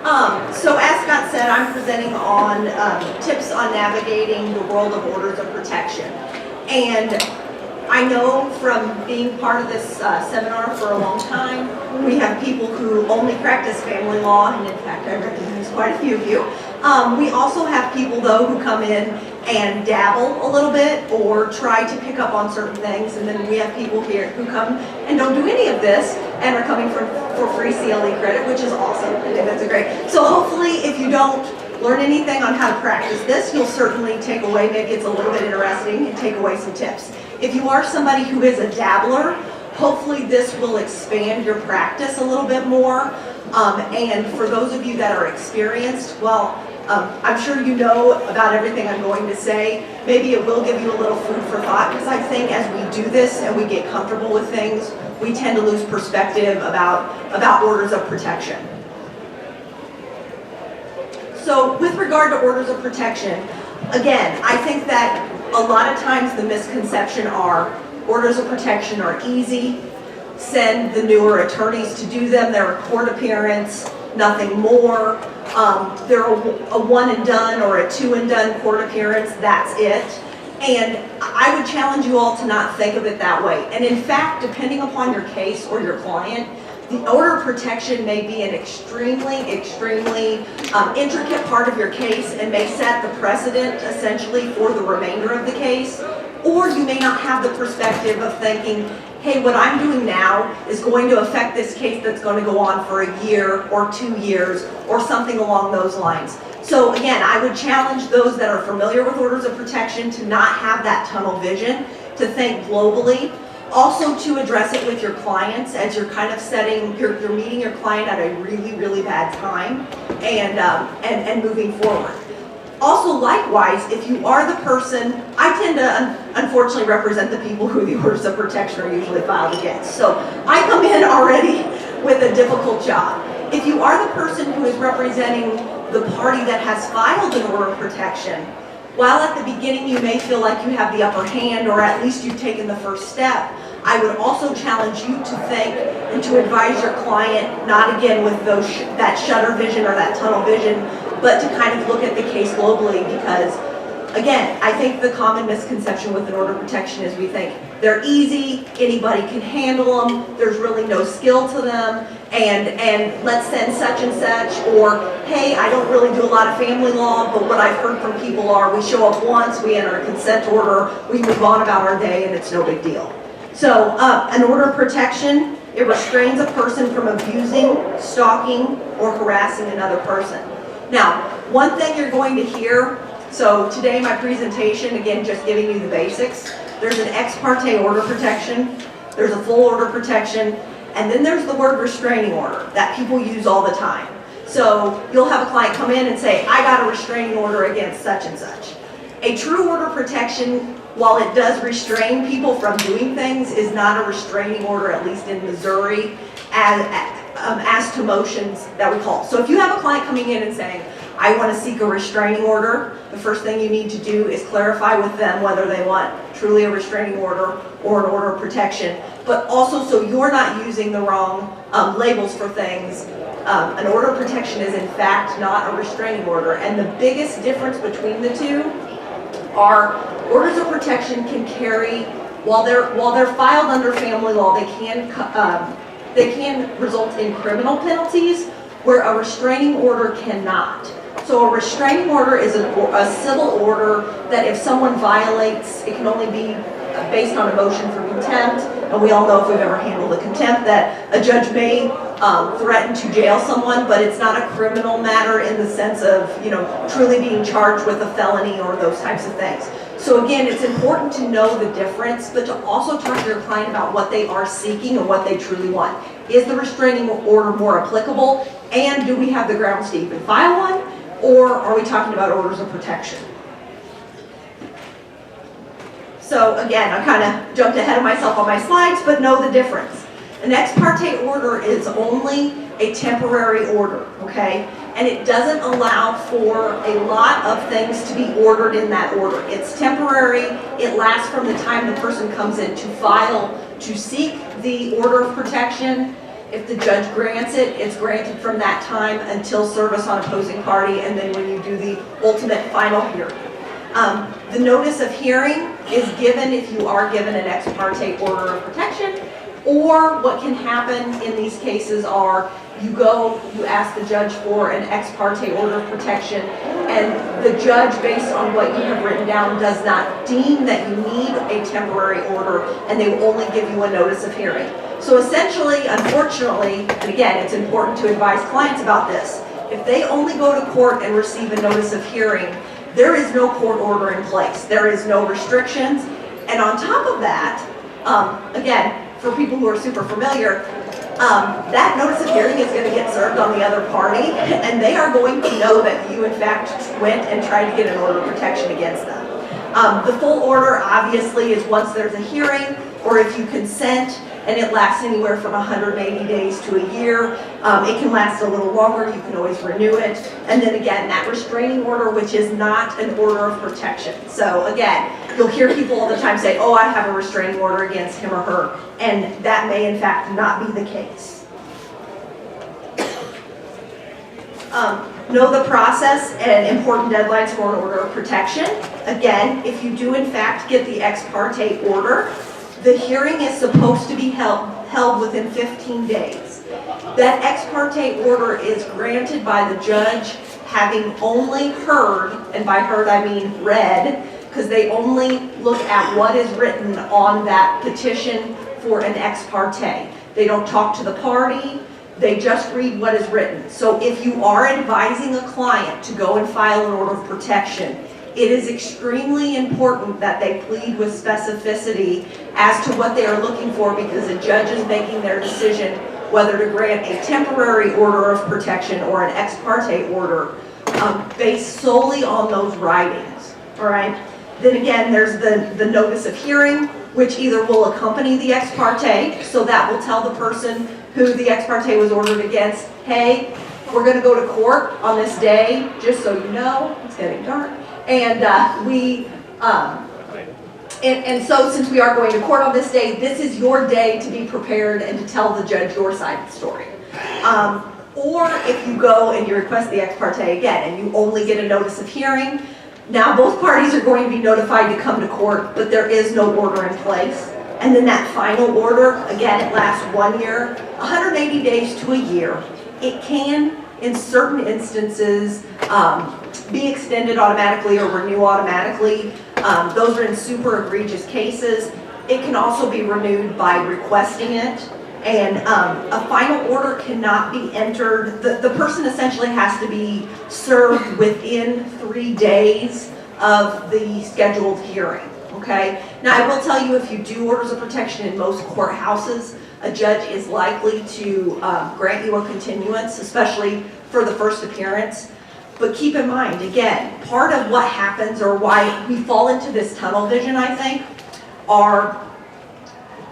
So as Scott said, I'm presenting on tips on navigating the world of orders of protection. And I know from being part of this seminar for a long time, we have people who only practice family law, and in fact I recognize quite a few of you. We also have people though who come in and dabble a little bit or try to pick up on certain things, and then we have people here who come and don't do any of this and are coming for free CLE credit, which is awesome. I think that's a great. So hopefully if you don't learn anything on how to practice this, you'll certainly take away, maybe it's a little bit interesting, and take away some tips. If you are somebody who is a dabbler, hopefully this will expand your practice a little bit more. And for those of you that are experienced, well, I'm sure you know about everything I'm going to say. Maybe it will give you a little food for thought, because I think as we do this and we get comfortable with things, we tend to lose perspective about orders of protection. So with regard to orders of protection, again, I think that a lot of times the misconception are orders of protection are easy, send the newer attorneys to do them, they're a court appearance, nothing more. They're a one and done or a two and done court appearance, that's it. And I would challenge you all to not think of it that way. And in fact, depending upon your case or your client, the order of protection may be an extremely intricate part of your case and may set the precedent essentially for the remainder of the case. Or you may not have the perspective of thinking, hey, what I'm doing now is going to affect this case that's going to go on for a year or 2 years or something along those lines. So again, I would challenge those that are familiar with orders of protection to not have that tunnel vision, to think globally. Also to address it with your clients as you're kind of setting, you're meeting your client at a really bad time and moving forward. Also, likewise, if you are the person, I tend to unfortunately represent the people who the orders of protection are usually filed against. So I come in already with a difficult job. If you are the person who is representing the party that has filed an order of protection, while at the beginning you may feel like you have the upper hand, or at least you've taken the first step, I would also challenge you to think and to advise your client, not again with that shutter vision or that tunnel vision, but to kind of look at the case globally, because again, I think the common misconception with an order of protection is we think they're easy, anybody can handle them, there's really no skill to them, and let's send such and such, or hey, I don't really do a lot of family law, but what I've heard from people are we show up once, we enter a consent order, we move on about our day, and it's no big deal. So an order of protection, it restrains a person from abusing, stalking, or harassing another person. Now, one thing you're going to hear, so today my presentation, again, just giving you the basics. There's an ex parte order protection, there's a full order protection, and then there's the word restraining order that people use all the time. So you'll have a client come in and say, I got a restraining order against such and such. A true order protection, while it does restrain people from doing things, is not a restraining order, at least in Missouri, as to motions that we call. So if you have a client coming in and saying, I want to seek a restraining order, the first thing you need to do is clarify with them whether they want truly a restraining order or an order of protection. But also, so you're not using the wrong labels for things, an order of protection is in fact not a restraining order. And the biggest difference between the two are orders of protection can carry, while they're filed under family law, they can result in criminal penalties, where a restraining order cannot. So a restraining order is a civil order that if someone violates, it can only be based on a motion for contempt, and we all know if we've ever handled a contempt that a judge may threaten to jail someone, but it's not a criminal matter in the sense of, truly being charged with a felony or those types of things. So again, it's important to know the difference, but to also talk to your client about what they are seeking and what they truly want. Is the restraining order more applicable, and do we have the grounds to even file one, or are we talking about orders of protection? So again, I kind of jumped ahead of myself on my slides, but know the difference. An ex parte order is only a temporary order, okay? And it doesn't allow for a lot of things to be ordered in that order. It's temporary. It lasts from the time the person comes in to file to seek the order of protection. If the judge grants it, it's granted from that time until service on opposing party, and then when you do the ultimate final hearing. The notice of hearing is given if you are given an ex parte order of protection, or what can happen in these cases are you ask the judge for an ex parte order of protection, and the judge, based on what you have written down, does not deem that you need a temporary order, and they will only give you a notice of hearing. So essentially, unfortunately, and again, it's important to advise clients about this, if they only go to court and receive a notice of hearing, there is no court order in place. There is no restrictions. And on top of that, again, for people who are super familiar, that notice of hearing is going to get served on the other party, and they are going to know that you, in fact, went and tried to get an order of protection against them. The full order, obviously, is once there's a hearing, or if you consent, and it lasts anywhere from 180 days to a year. It can last a little longer. You can always renew it. And then again, that restraining order, which is not an order of protection. So again, you'll hear people all the time say, oh, I have a restraining order against him or her. And that may, in fact, not be the case. Know the process and important deadlines for an order of protection. Again, if you do, in fact, get the ex parte order, the hearing is supposed to be held within 15 days. That ex parte order is granted by the judge having only heard, and by heard I mean read, because they only look at what is written on that petition for an ex parte. They don't talk to the party, they just read what is written. So if you are advising a client to go and file an order of protection, it is extremely important that they plead with specificity as to what they are looking for, because the judge is making their decision whether to grant a temporary order of protection or an ex parte order based solely on those writings. All right. Then again, there's the notice of hearing, which either will accompany the ex parte, so that will tell the person who the ex parte was ordered against, hey, we're going to go to court on this day, just so you know, it's getting dark. And so since we are going to court on this day, this is your day to be prepared and to tell the judge your side of the story. Or if you go and you request the ex parte again and you only get a notice of hearing, now both parties are going to be notified to come to court, but there is no order in place. And then that final order, again, it lasts 1 year, 180 days to a year. It can, in certain instances, be extended automatically or renew automatically. Those are in super egregious cases. It can also be renewed by requesting it. And a final order cannot be entered. The person essentially has to be served within 3 days of the scheduled hearing. Okay? Now, I will tell you, if you do orders of protection in most courthouses, a judge is likely to grant you a continuance, especially for the first appearance. But keep in mind, again, part of what happens or why we fall into this tunnel vision, I think, are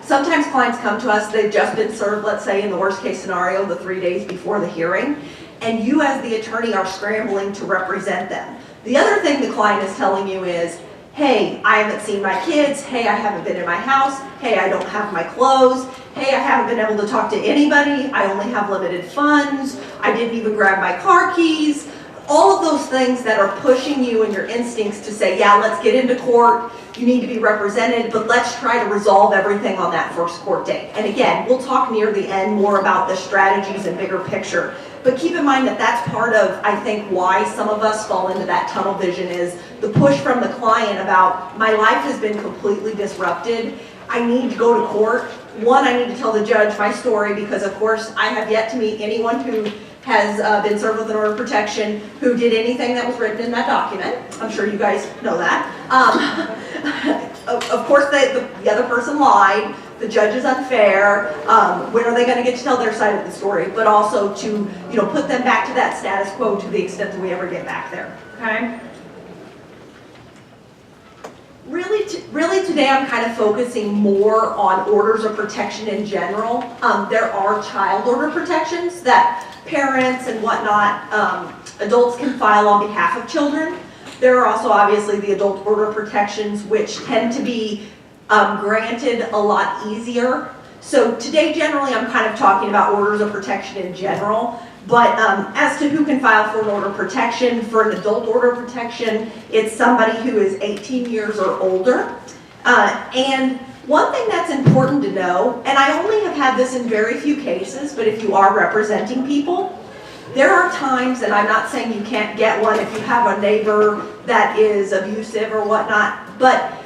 sometimes clients come to us, they've just been served, let's say in the worst case scenario, the 3 days before the hearing, and you as the attorney are scrambling to represent them. The other thing the client is telling you is, hey, I haven't seen my kids, hey, I haven't been in my house, hey, I don't have my clothes, hey, I haven't been able to talk to anybody, I only have limited funds, I didn't even grab my car keys. All of those things that are pushing you and your instincts to say, yeah, let's get into court, you need to be represented, but let's try to resolve everything on that first court date. And again, we'll talk near the end more about the strategies and bigger picture. But keep in mind that that's part of, I think, why some of us fall into that tunnel vision is the push from the client about, my life has been completely disrupted, I need to go to court. One, I need to tell the judge my story because, of course, I have yet to meet anyone who has been served with an order of protection who did anything that was written in that document. I'm sure you guys know that. Of course, the other person lied. The judge is unfair. When are they going to get to tell their side of the story? But also to, put them back to that status quo to the extent that we ever get back there. Okay. Really today I'm kind of focusing more on orders of protection in general. There are child order protections that parents and whatnot, adults can file on behalf of children. There are also obviously the adult order protections which tend to be granted a lot easier. So today, generally, I'm kind of talking about orders of protection in general, but as to who can file for an order of protection, for an adult order of protection, it's somebody who is 18 years or older. And one thing that's important to know, and I only have had this in very few cases, but if you are representing people, there are times, and I'm not saying you can't get one if you have a neighbor that is abusive or whatnot, but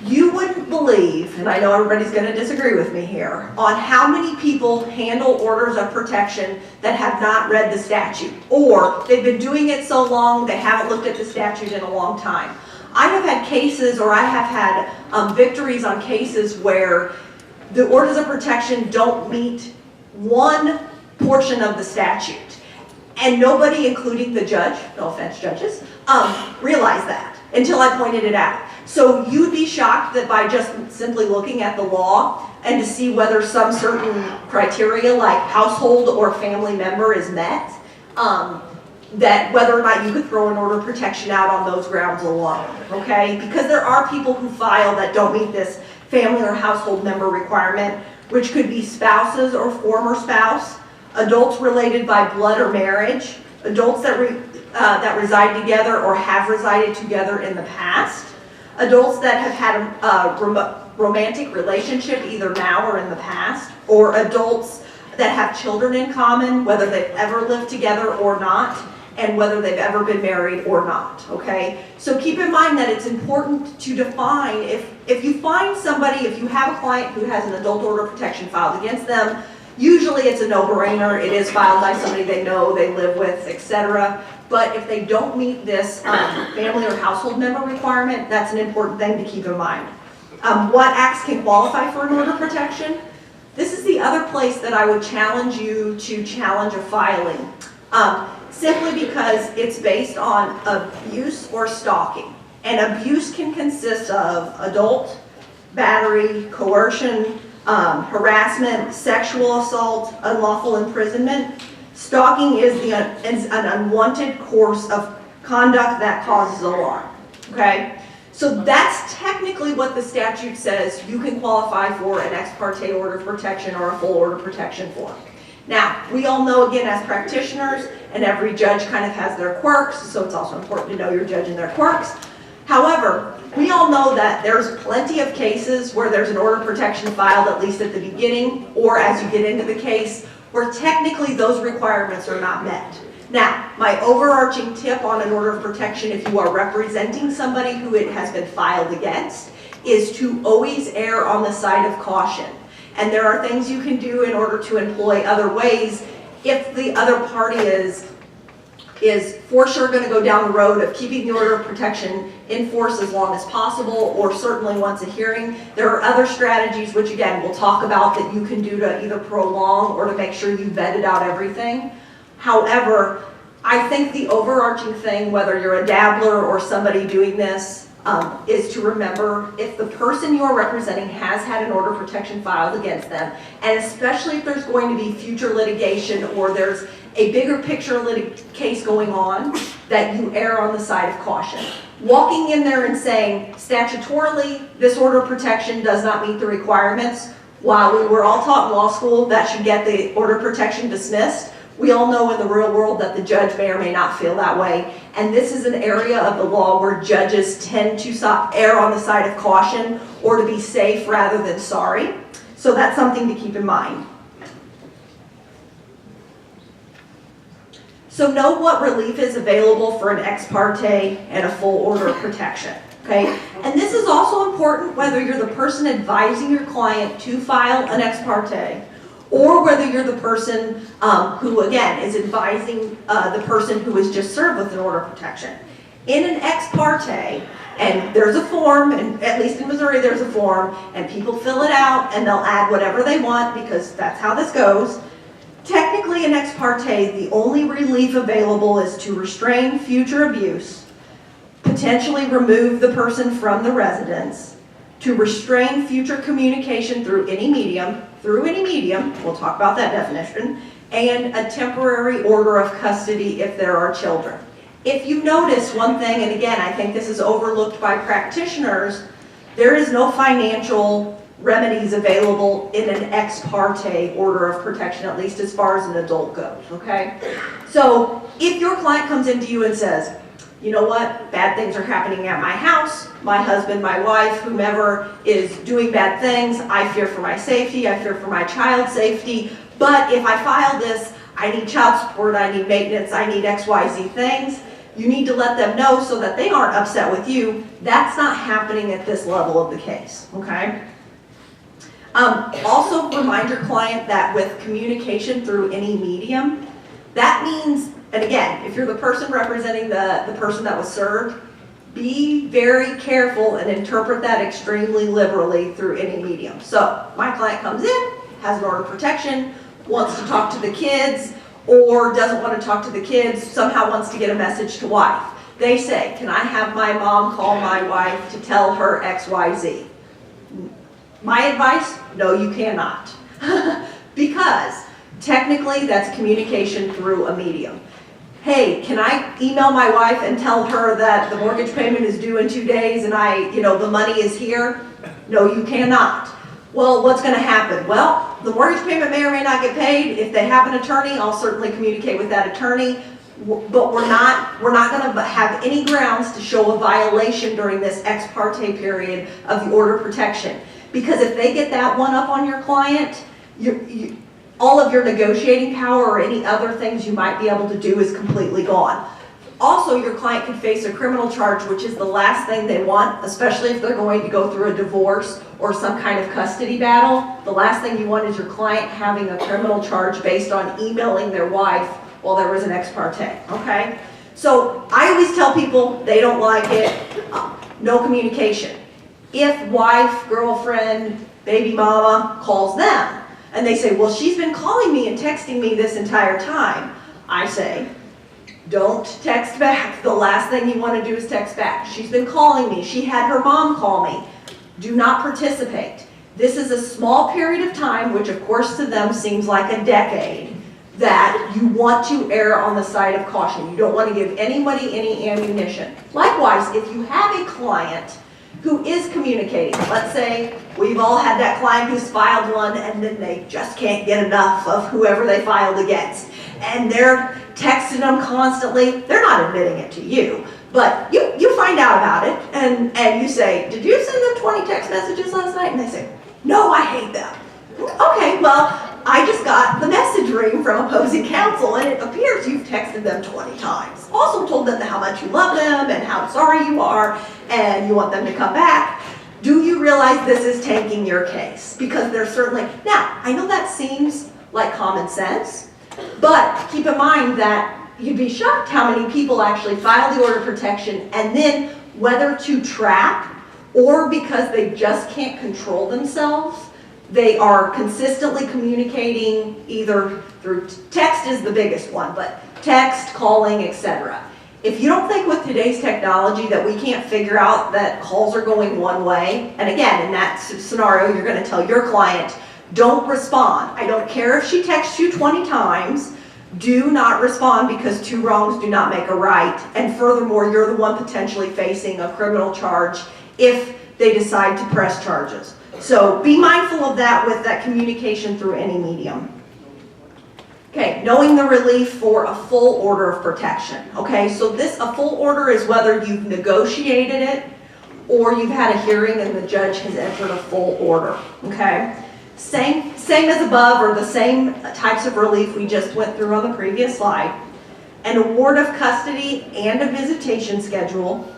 you wouldn't believe, and I know everybody's going to disagree with me here, on how many people handle orders of protection that have not read the statute, or they've been doing it so long they haven't looked at the statute in a long time. I have had cases, or I have had victories on cases where the orders of protection don't meet one portion of the statute. And nobody, including the judge, no offense judges, realized that until I pointed it out. So you'd be shocked that by just simply looking at the law and to see whether some certain criteria like household or family member is met, that whether or not you could throw an order of protection out on those grounds alone, okay? Because there are people who file that don't meet this family or household member requirement, which could be spouses or former spouse, adults related by blood or marriage, adults that reside together or have resided together in the past, adults that have had a romantic relationship either now or in the past, or adults that have children in common, whether they've ever lived together or not, and whether they've ever been married or not, okay? So keep in mind that it's important to define, if you find somebody, if you have a client who has an adult order of protection filed against them, usually it's a no-brainer. It is filed by somebody they know, they live with, etc. But if they don't meet this family or household member requirement, that's an important thing to keep in mind. What acts can qualify for an order of protection? This is the other place that I would challenge you to challenge a filing. Simply because it's based on abuse or stalking. And abuse can consist of adult, battery, coercion, harassment, sexual assault, unlawful imprisonment. Stalking is an unwanted course of conduct that causes alarm, okay? So that's technically what the statute says you can qualify for an ex parte order of protection or a full order of protection for. Now, we all know, again, as practitioners, and every judge kind of has their quirks, so it's also important to know your judge and their quirks. However, we all know that there's plenty of cases where there's an order of protection filed, at least at the beginning, or as you get into the case, where technically those requirements are not met. Now, my overarching tip on an order of protection, if you are representing somebody who it has been filed against, is to always err on the side of caution. And there are things you can do in order to employ other ways if the other party is for sure going to go down the road of keeping the order of protection in force as long as possible, or certainly once a hearing. There are other strategies, which again we'll talk about, that you can do to either prolong or to make sure you vetted out everything. However, I think the overarching thing, whether you're a dabbler or somebody doing this, is to remember if the person you are representing has had an order of protection filed against them, and especially if there's going to be future litigation or there's a bigger picture case going on, that you err on the side of caution. Walking in there and saying, statutorily, this order of protection does not meet the requirements, while we were all taught in law school that should get the order of protection dismissed, we all know in the real world that the judge may or may not feel that way. And this is an area of the law where judges tend to err on the side of caution or to be safe rather than sorry. So that's something to keep in mind. So know what relief is available for an ex parte and a full order of protection. Okay? And this is also important whether you're the person advising your client to file an ex parte, or whether you're the person who, again, is advising the person who is just served with an order of protection. In an ex parte, and there's a form, and at least in Missouri there's a form, and people fill it out and they'll add whatever they want because that's how this goes. Technically, in ex parte, the only relief available is to restrain future abuse, potentially remove the person from the residence, to restrain future communication through any medium, we'll talk about that definition, and a temporary order of custody if there are children. If you notice one thing, and again, I think this is overlooked by practitioners, there is no financial remedies available in an ex parte order of protection, at least as far as an adult goes, okay? So if your client comes into you and says, you know what, bad things are happening at my house, my husband, my wife, whomever is doing bad things, I fear for my safety, I fear for my child's safety, but if I file this, I need child support, I need maintenance, I need XYZ things, you need to let them know so that they aren't upset with you. That's not happening at this level of the case, okay? Also remind your client that with communication through any medium, that means, and again, if you're the person representing the person that was served, be very careful and interpret that extremely liberally through any medium. So my client comes in, has an order of protection, wants to talk to the kids, or doesn't want to talk to the kids, somehow wants to get a message to wife. They say, can I have my mom call my wife to tell her XYZ? My advice, no, you cannot. Because technically that's communication through a medium. Hey, can I email my wife and tell her that the mortgage payment is due in 2 days and the money is here? No, you cannot. Well, what's going to happen? Well, the mortgage payment may or may not get paid. If they have an attorney, I'll certainly communicate with that attorney. But we're not going to have any grounds to show a violation during this ex parte period of the order of protection. Because if they get that one up on your client, all of your negotiating power or any other things you might be able to do is completely gone. Also, your client could face a criminal charge, which is the last thing they want, especially if they're going to go through a divorce or some kind of custody battle. The last thing you want is your client having a criminal charge based on emailing their wife while there was an ex parte, okay? So I always tell people they don't like it, no communication. If wife, girlfriend, baby mama calls them and they say, well, she's been calling me and texting me this entire time, I say, don't text back. The last thing you want to do is text back. She's been calling me. She had her mom call me. Do not participate. This is a small period of time, which of course to them seems like a decade, that you want to err on the side of caution. You don't want to give anybody any ammunition. Likewise, if you have a client who is communicating, let's say we've all had that client who's filed one and then they just can't get enough of whoever they filed against, and they're texting them constantly. They're not admitting it to you, but you find out about it and you say, did you send them 20 text messages last night? And they say, no, I hate them. Okay, well, I just got the message ring from opposing counsel and it appears you've texted them 20 times. Also told them how much you love them and how sorry you are and you want them to come back. Do you realize this is tanking your case? Because they're certainly, now, I know that seems like common sense, but keep in mind that you'd be shocked how many people actually file the order of protection and then whether to trap or because they just can't control themselves, they are consistently communicating either through text is the biggest one, but text, calling, etc. If you don't think with today's technology that we can't figure out that calls are going one way, and again, in that scenario, you're going to tell your client, don't respond. I don't care if she texts you 20 times, do not respond because two wrongs do not make a right. And furthermore, you're the one potentially facing a criminal charge if they decide to press charges. So be mindful of that with that communication through any medium. Okay, knowing the relief for a full order of protection. Okay, so a full order is whether you've negotiated it or you've had a hearing and the judge has entered a full order. Okay, same as above, or the same types of relief we just went through on the previous slide. An award of custody and a visitation schedule,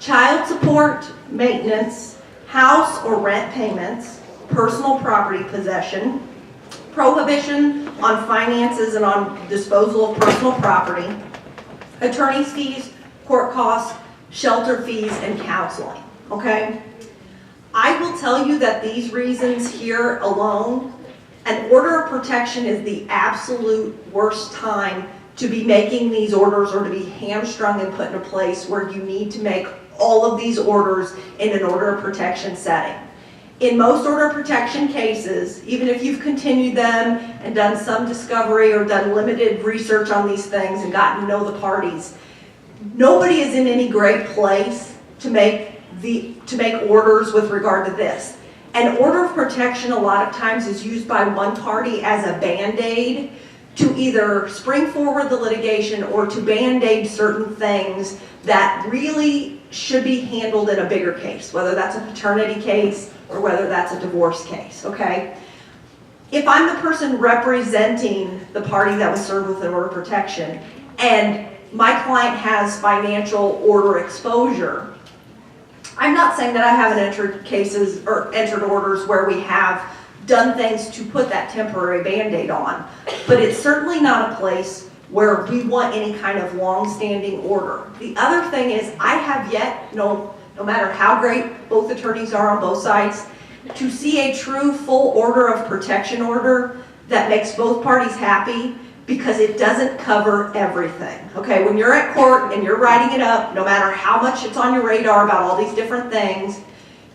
child support, maintenance, house or rent payments, personal property possession, prohibition on finances and on disposal of personal property, attorney's fees, court costs, shelter fees, and counseling, okay? I will tell you that these reasons here alone, an order of protection is the absolute worst time to be making these orders or to be hamstrung and put in a place where you need to make all of these orders in an order of protection setting. In most order of protection cases, even if you've continued them and done some discovery or done limited research on these things and gotten to know the parties, nobody is in any great place to make orders with regard to this. An order of protection a lot of times is used by one party as a Band-Aid to either spring forward the litigation or to Band-Aid certain things that really should be handled in a bigger case, whether that's a paternity case or whether that's a divorce case, okay? If I'm the person representing the party that was served with an order of protection and my client has financial order exposure, I'm not saying that I haven't entered cases or entered orders where we have done things to put that temporary Band-Aid on, but it's certainly not a place where we want any kind of long-standing order. The other thing is I have yet, no matter how great both attorneys are on both sides, to see a true full order of protection order that makes both parties happy, because it doesn't cover everything. Okay, when you're at court and you're writing it up, no matter how much it's on your radar about all these different things,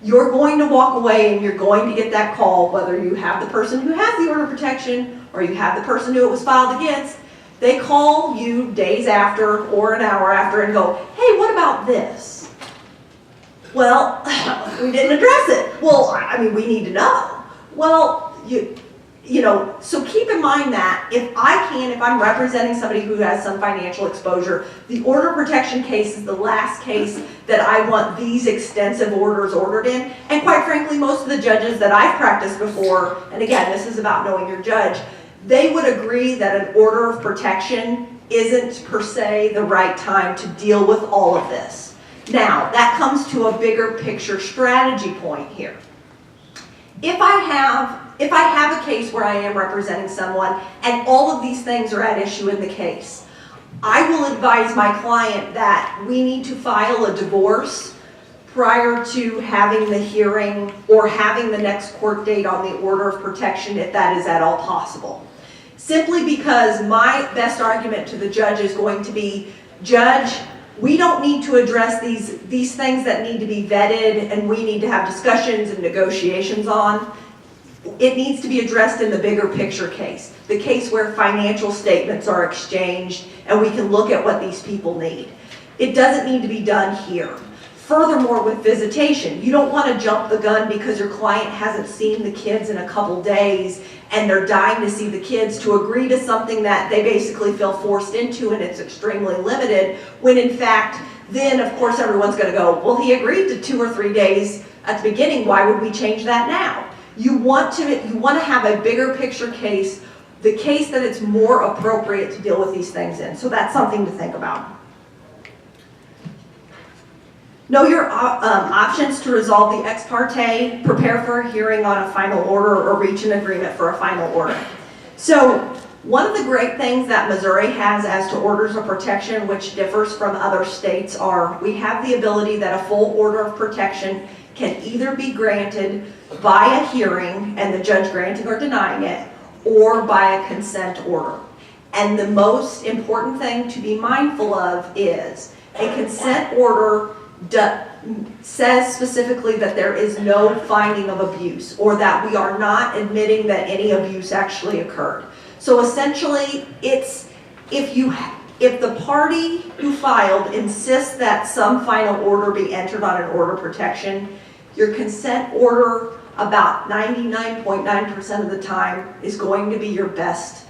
you're going to walk away and you're going to get that call, whether you have the person who has the order of protection or you have the person who it was filed against. They call you days after or an hour after and go, hey, what about this? Well, we didn't address it. Well, I mean, we need to know. Well, you know, so keep in mind that if I'm representing somebody who has some financial exposure, the order of protection case is the last case that I want these extensive orders ordered in. And quite frankly, most of the judges that I've practiced before, and again, this is about knowing your judge, they would agree that an order of protection isn't per se the right time to deal with all of this. Now, that comes to a bigger picture strategy point here. If I have a case where I am representing someone and all of these things are at issue in the case, I will advise my client that we need to file a divorce prior to having the hearing or having the next court date on the order of protection, if that is at all possible. Simply because my best argument to the judge is going to be, Judge, we don't need to address these things that need to be vetted and we need to have discussions and negotiations on. It needs to be addressed in the bigger picture case, the case where financial statements are exchanged and we can look at what these people need. It doesn't need to be done here. Furthermore, with visitation, you don't want to jump the gun because your client hasn't seen the kids in a couple days and they're dying to see the kids to agree to something that they basically feel forced into and it's extremely limited, when in fact, then of course everyone's going to go, well, he agreed to 2 or 3 days at the beginning, why would we change that now? You want to have a bigger picture case, the case that it's more appropriate to deal with these things in. So that's something to think about. Know your options to resolve the ex parte, prepare for a hearing on a final order, or reach an agreement for a final order. So one of the great things that Missouri has as to orders of protection, which differs from other states, are we have the ability that a full order of protection can either be granted by a hearing and the judge granting or denying it, or by a consent order. And the most important thing to be mindful of is a consent order says specifically that there is no finding of abuse, or that we are not admitting that any abuse actually occurred. So essentially, it's if the party who filed insists that some final order be entered on an order of protection, your consent order about 99.9% of the time is going to be your best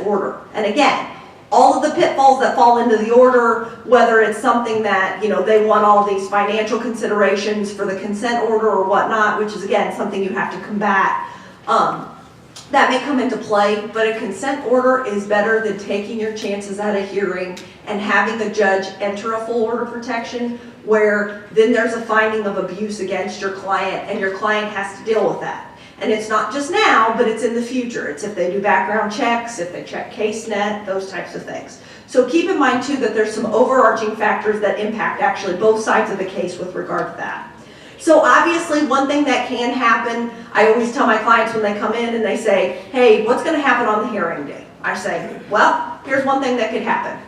order. And again, all of the pitfalls that fall into the order, whether it's something that, they want all these financial considerations for the consent order or whatnot, which is again something you have to combat, that may come into play, but a consent order is better than taking your chances at a hearing and having the judge enter a full order of protection where then there's a finding of abuse against your client and your client has to deal with that. And it's not just now, but it's in the future. It's if they do background checks, if they check CaseNet, those types of things. So keep in mind too that there's some overarching factors that impact actually both sides of the case with regard to that. So obviously one thing that can happen, I always tell my clients when they come in and they say, hey, what's going to happen on the hearing day? I say, well, here's one thing that could happen.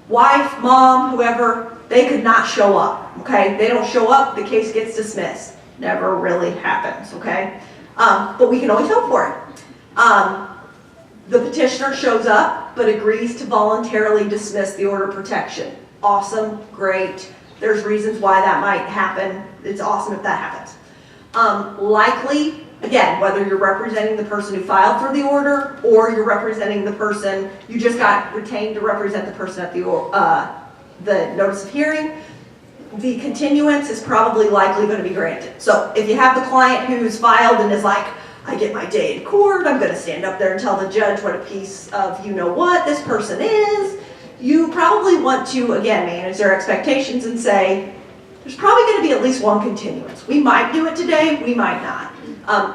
Wife, mom, whoever, they could not show up, okay? They don't show up, the case gets dismissed. Never really happens, okay? But we can always hope for it. The petitioner shows up but agrees to voluntarily dismiss the order of protection. Awesome, great. There's reasons why that might happen. It's awesome if that happens. Likely, again, whether you're representing the person who filed for the order or you're representing the person, you just got retained to represent the person at the notice of hearing, the continuance is probably likely going to be granted. So if you have the client who's filed and is like, I get my day in court, I'm going to stand up there and tell the judge what a piece of you-know-what this person is, you probably want to, again, manage their expectations and say, there's probably going to be at least one continuance. We might do it today, we might not.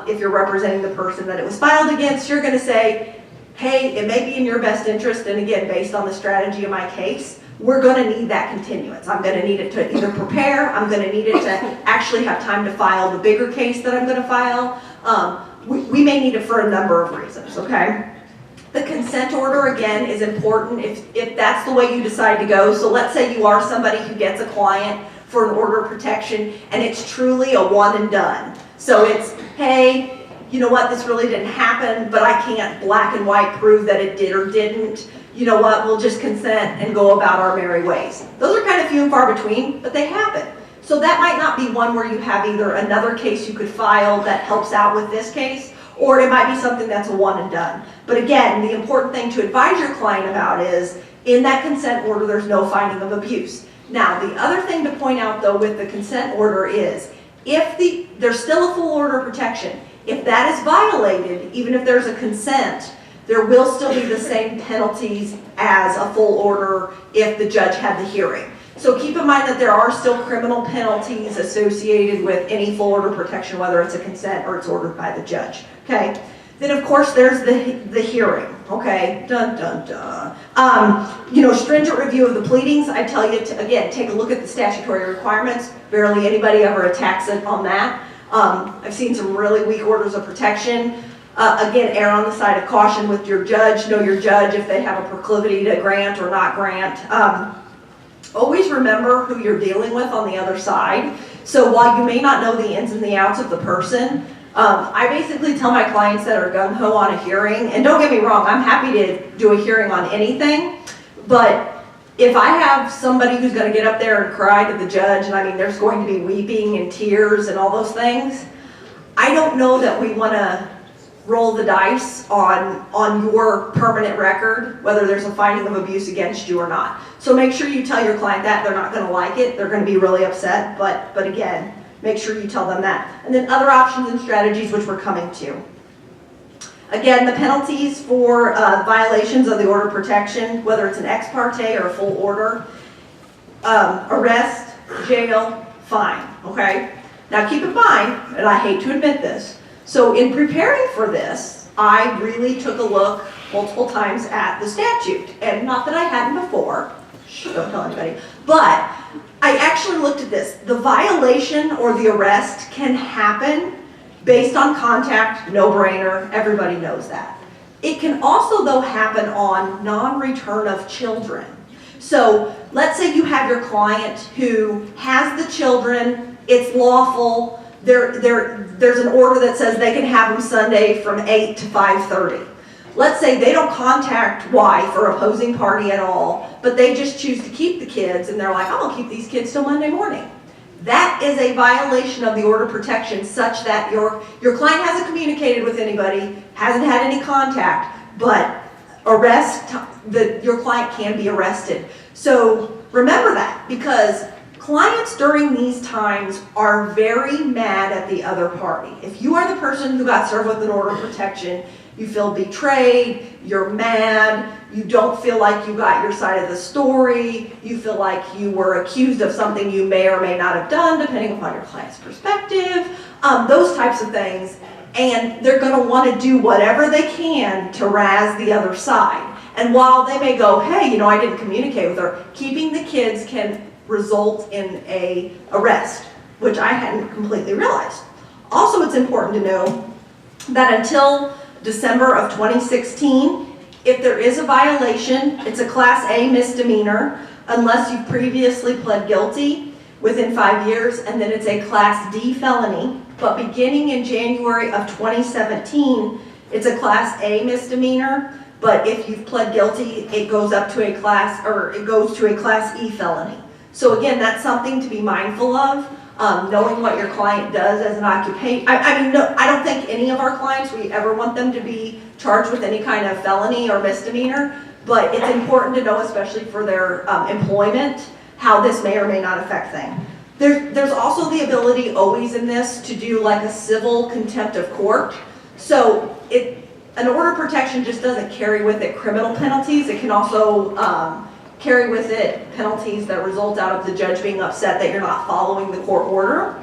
If you're representing the person that it was filed against, you're going to say, hey, it may be in your best interest, and again, based on the strategy of my case, we're going to need that continuance. I'm going to need it to either prepare, I'm going to need it to actually have time to file the bigger case that I'm going to file. We may need it for a number of reasons, okay? The consent order, again, is important if that's the way you decide to go. So let's say you are somebody who gets a client for an order of protection and it's truly a one and done. So it's, hey, you know what, this really didn't happen, but I can't black and white prove that it did or didn't. You know what, we'll just consent and go about our merry ways. Those are kind of few and far between, but they happen. So that might not be one where you have either another case you could file that helps out with this case, or it might be something that's a one and done. But again, the important thing to advise your client about is, in that consent order, there's no finding of abuse. Now, the other thing to point out, though, with the consent order is, if there's still a full order of protection, if that is violated, even if there's a consent, there will still be the same penalties as a full order if the judge had the hearing. So keep in mind that there are still criminal penalties associated with any full order protection, whether it's a consent or it's ordered by the judge, okay? Then of course there's the hearing, okay? Dun, dun, dun. Stringent review of the pleadings. I tell you to, again, take a look at the statutory requirements. Barely anybody ever attacks it on that. I've seen some really weak orders of protection. Again, err on the side of caution with your judge. Know your judge if they have a proclivity to grant or not grant. Always remember who you're dealing with on the other side. So while you may not know the ins and the outs of the person, I basically tell my clients that are gung-ho on a hearing, and don't get me wrong, I'm happy to do a hearing on anything, but if I have somebody who's going to get up there and cry to the judge, and I mean there's going to be weeping and tears and all those things, I don't know that we want to roll the dice on your permanent record, whether there's a finding of abuse against you or not. So make sure you tell your client that. They're not going to like it. They're going to be really upset, but again, make sure you tell them that. And then other options and strategies which we're coming to. Again, the penalties for violations of the order of protection, whether it's an ex parte or a full order, arrest, jail, fine, okay? Now keep in mind, and I hate to admit this, so in preparing for this, I really took a look multiple times at the statute. And not that I hadn't before, don't tell anybody, but I actually looked at this. The violation or the arrest can happen based on contact, no-brainer, everybody knows that. It can also, though, happen on non-return of children. So let's say you have your client who has the children, it's lawful, there's an order that says they can have them Sunday from 8 to 5:30. Let's say they don't contact wife or opposing party at all, but they just choose to keep the kids, and they're like, I'm gonna keep these kids till Monday morning. That is a violation of the order of protection, such that your client hasn't communicated with anybody, hasn't had any contact, but your client can be arrested. So remember that, because clients during these times are very mad at the other party. If you are the person who got served with an order of protection, you feel betrayed, you're mad, you don't feel like you got your side of the story, you feel like you were accused of something you may or may not have done, depending upon your client's perspective, those types of things. And they're going to want to do whatever they can to razz the other side. And while they may go, hey, I didn't communicate with her, keeping the kids can result in a arrest, which I hadn't completely realized. Also, it's important to know that until December of 2016, if there is a violation, it's a Class A misdemeanor unless you've previously pled guilty within 5 years, and then it's a Class D felony. But beginning in January of 2017, it's a Class A misdemeanor, but if you've pled guilty, it goes to a Class E felony. So again, that's something to be mindful of. knowing what your client does as an occupation. I mean, no, I don't think any of our clients, we ever want them to be charged with any kind of felony or misdemeanor, but it's important to know, especially for their employment, how this may or may not affect things. There's also the ability always in this to do like a civil contempt of court. So an order of protection just doesn't carry with it criminal penalties. It can also carry with it penalties that result out of the judge being upset that you're not following the court order.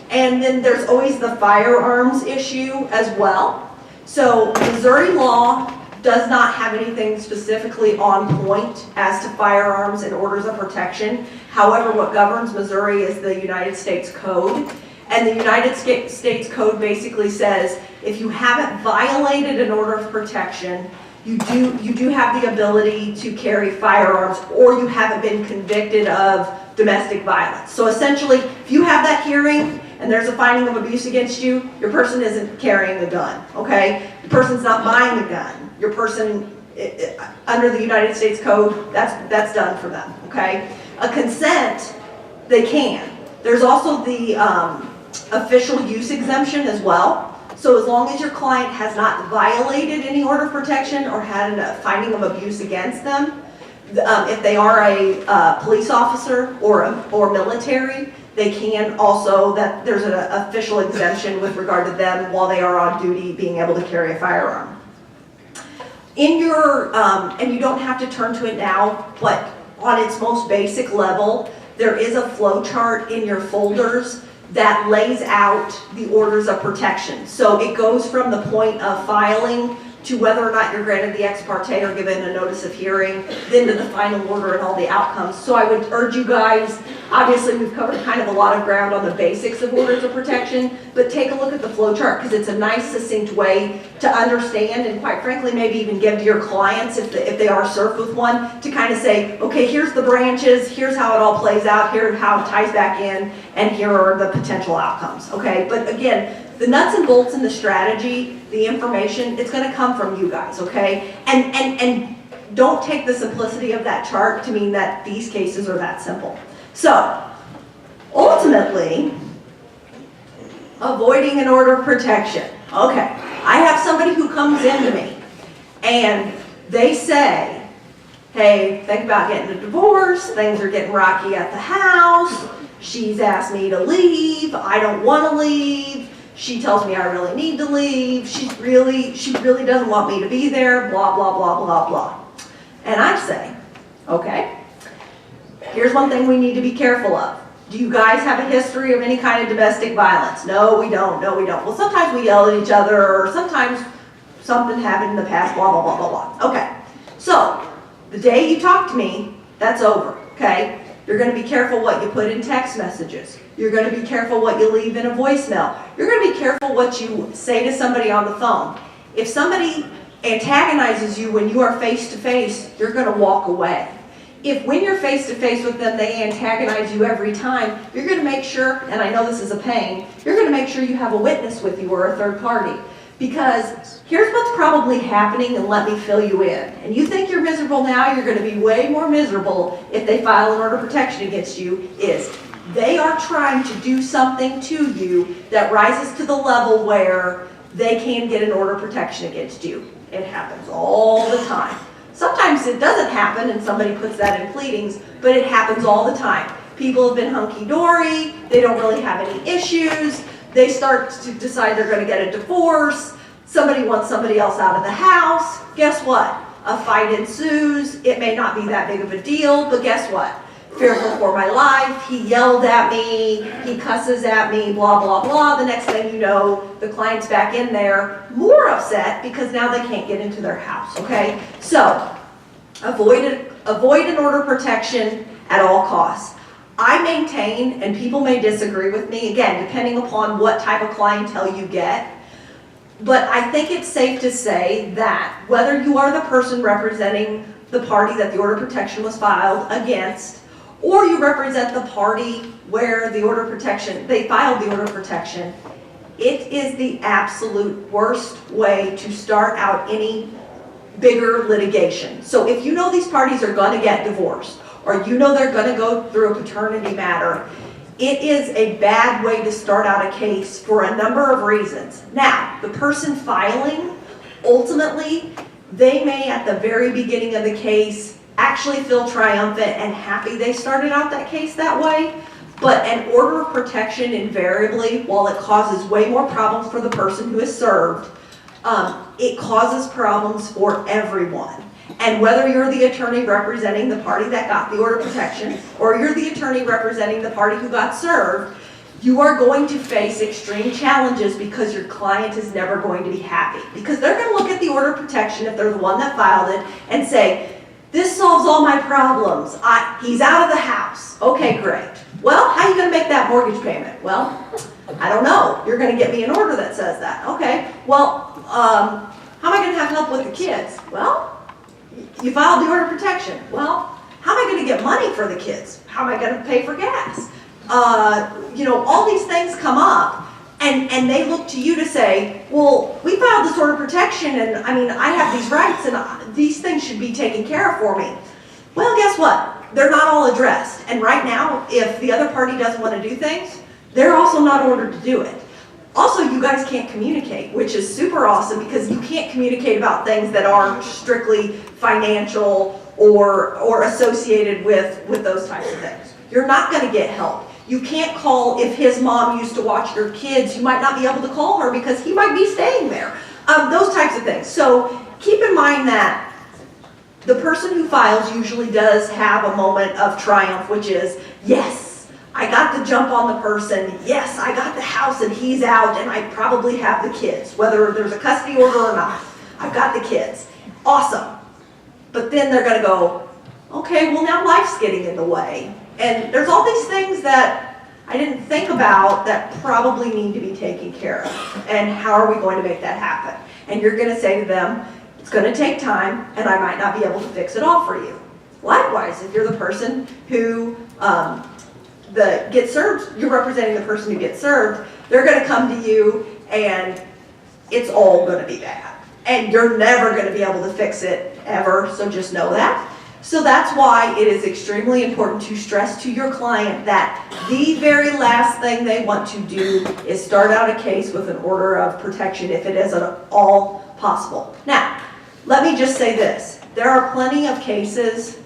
And then there's always the firearms issue as well. So Missouri law does not have anything specifically on point as to firearms and orders of protection. However, what governs Missouri is the United States Code. And the United States Code basically says if you haven't violated an order of protection, you do have the ability to carry firearms, or you haven't been convicted of domestic violence. So essentially, if you have that hearing and there's a finding of abuse against you, your person isn't carrying a gun, okay? The person's not buying a gun. Your person, under the United States Code, that's done for them, okay? A consent, they can. There's also the official use exemption as well. So as long as your client has not violated any order of protection or had a finding of abuse against them, if they are a police officer or military, they can also, there's an official exemption with regard to them while they are on duty being able to carry a firearm. In your, and you don't have to turn to it now, but on its most basic level, there is a flow chart in your folders that lays out the orders of protection. So it goes from the point of filing to whether or not you're granted the ex parte or given a notice of hearing, then to the final order and all the outcomes. So I would urge you guys, obviously we've covered kind of a lot of ground on the basics of orders of protection, but take a look at the flow chart because it's a nice succinct way to understand and quite frankly maybe even give to your clients if they are served with one to kind of say, okay, here's the branches, here's how it all plays out, here's how it ties back in, and here are the potential outcomes, okay? But again, the nuts and bolts and the strategy, the information, it's going to come from you guys, okay? And don't take the simplicity of that chart to mean that these cases are that simple. So, ultimately, avoiding an order of protection. Okay, I have somebody who comes into me and they say, hey, think about getting a divorce, things are getting rocky at the house, she's asked me to leave, I don't want to leave, she tells me I really need to leave, she really doesn't want me to be there, blah, blah, blah, blah, blah. And I say, okay, here's one thing we need to be careful of. Do you guys have a history of any kind of domestic violence? No, we don't, no, we don't. Well, sometimes we yell at each other, or sometimes something happened in the past, blah, blah, blah, blah, blah. Okay, so the day you talk to me, that's over, okay? You're going to be careful what you put in text messages. You're going to be careful what you leave in a voicemail. You're going to be careful what you say to somebody on the phone. If somebody antagonizes you when you are face-to-face, you're going to walk away. If when you're face-to-face with them, they antagonize you every time, you're going to make sure, and I know this is a pain, you're going to make sure you have a witness with you or a third party. Because here's what's probably happening, and let me fill you in. And you think you're miserable now, you're going to be way more miserable if they file an order of protection against you, is they are trying to do something to you that rises to the level where they can get an order of protection against you. It happens all the time. Sometimes it doesn't happen and somebody puts that in pleadings, but it happens all the time. People have been hunky-dory, they don't really have any issues, they start to decide they're going to get a divorce, somebody wants somebody else out of the house, guess what? A fight ensues, it may not be that big of a deal, but guess what? Fearful for my life, he yelled at me, he cusses at me, blah, blah, blah. The next thing you know, the client's back in there, more upset because now they can't get into their house, okay? So, avoid an order of protection at all costs. I maintain, and people may disagree with me, again, depending upon what type of clientele you get, but I think it's safe to say that whether you are the person representing the party that the order of protection was filed against, or you represent the party where the order of protection, they filed the order of protection, it is the absolute worst way to start out any bigger litigation. So if you know these parties are going to get divorced, or you know they're going to go through a paternity matter, It is a bad way to start out a case for a number of reasons. Now, the person filing, ultimately, they may at the very beginning of the case actually feel triumphant and happy they started out that case that way. But an order of protection invariably, while it causes way more problems for the person who is served, it causes problems for everyone. And whether you're the attorney representing the party that got the order of protection, or you're the attorney representing the party who got served, you are going to face extreme challenges because your client is never going to be happy. Because they're going to look at the order of protection, if they're the one that filed it, and say, this solves all my problems. He's out of the house. Okay, great. Well, how are you going to make that mortgage payment? Well, I don't know. You're going to get me an order that says that. Okay. Well, how am I going to have help with the kids? Well, you filed the order of protection. Well, how am I going to get money for the kids? How am I going to pay for gas? All these things come up, and they look to you to say, well, we filed this order of protection, and I have these rights, and these things should be taken care of for me. Well, guess what? They're not all addressed. And right now, if the other party doesn't want to do things, they're also not ordered to do it. Also, you guys can't communicate, which is super awesome because you can't communicate about things that aren't strictly financial or associated with those types of things. You're not going to get help. You can't call if his mom used to watch your kids. You might not be able to call her because he might be staying there. Those types of things. So keep in mind that the person who files usually does have a moment of triumph, which is, yes, I got the jump on the person. Yes, I got the house and he's out and I probably have the kids, whether there's a custody order or not. I've got the kids. Awesome. But then they're going to go, okay, well now life's getting in the way. And there's all these things that I didn't think about that probably need to be taken care of. And how are we going to make that happen? And you're going to say to them, it's going to take time and I might not be able to fix it all for you. Likewise, if you're the person who gets served, you're representing the person who gets served, they're going to come to you and it's all going to be bad. And you're never going to be able to fix it ever, so just know that. So that's why it is extremely important to stress to your client that the very last thing they want to do is start out a case with an order of protection if it is at all possible. Now, let me just say this. There are plenty of cases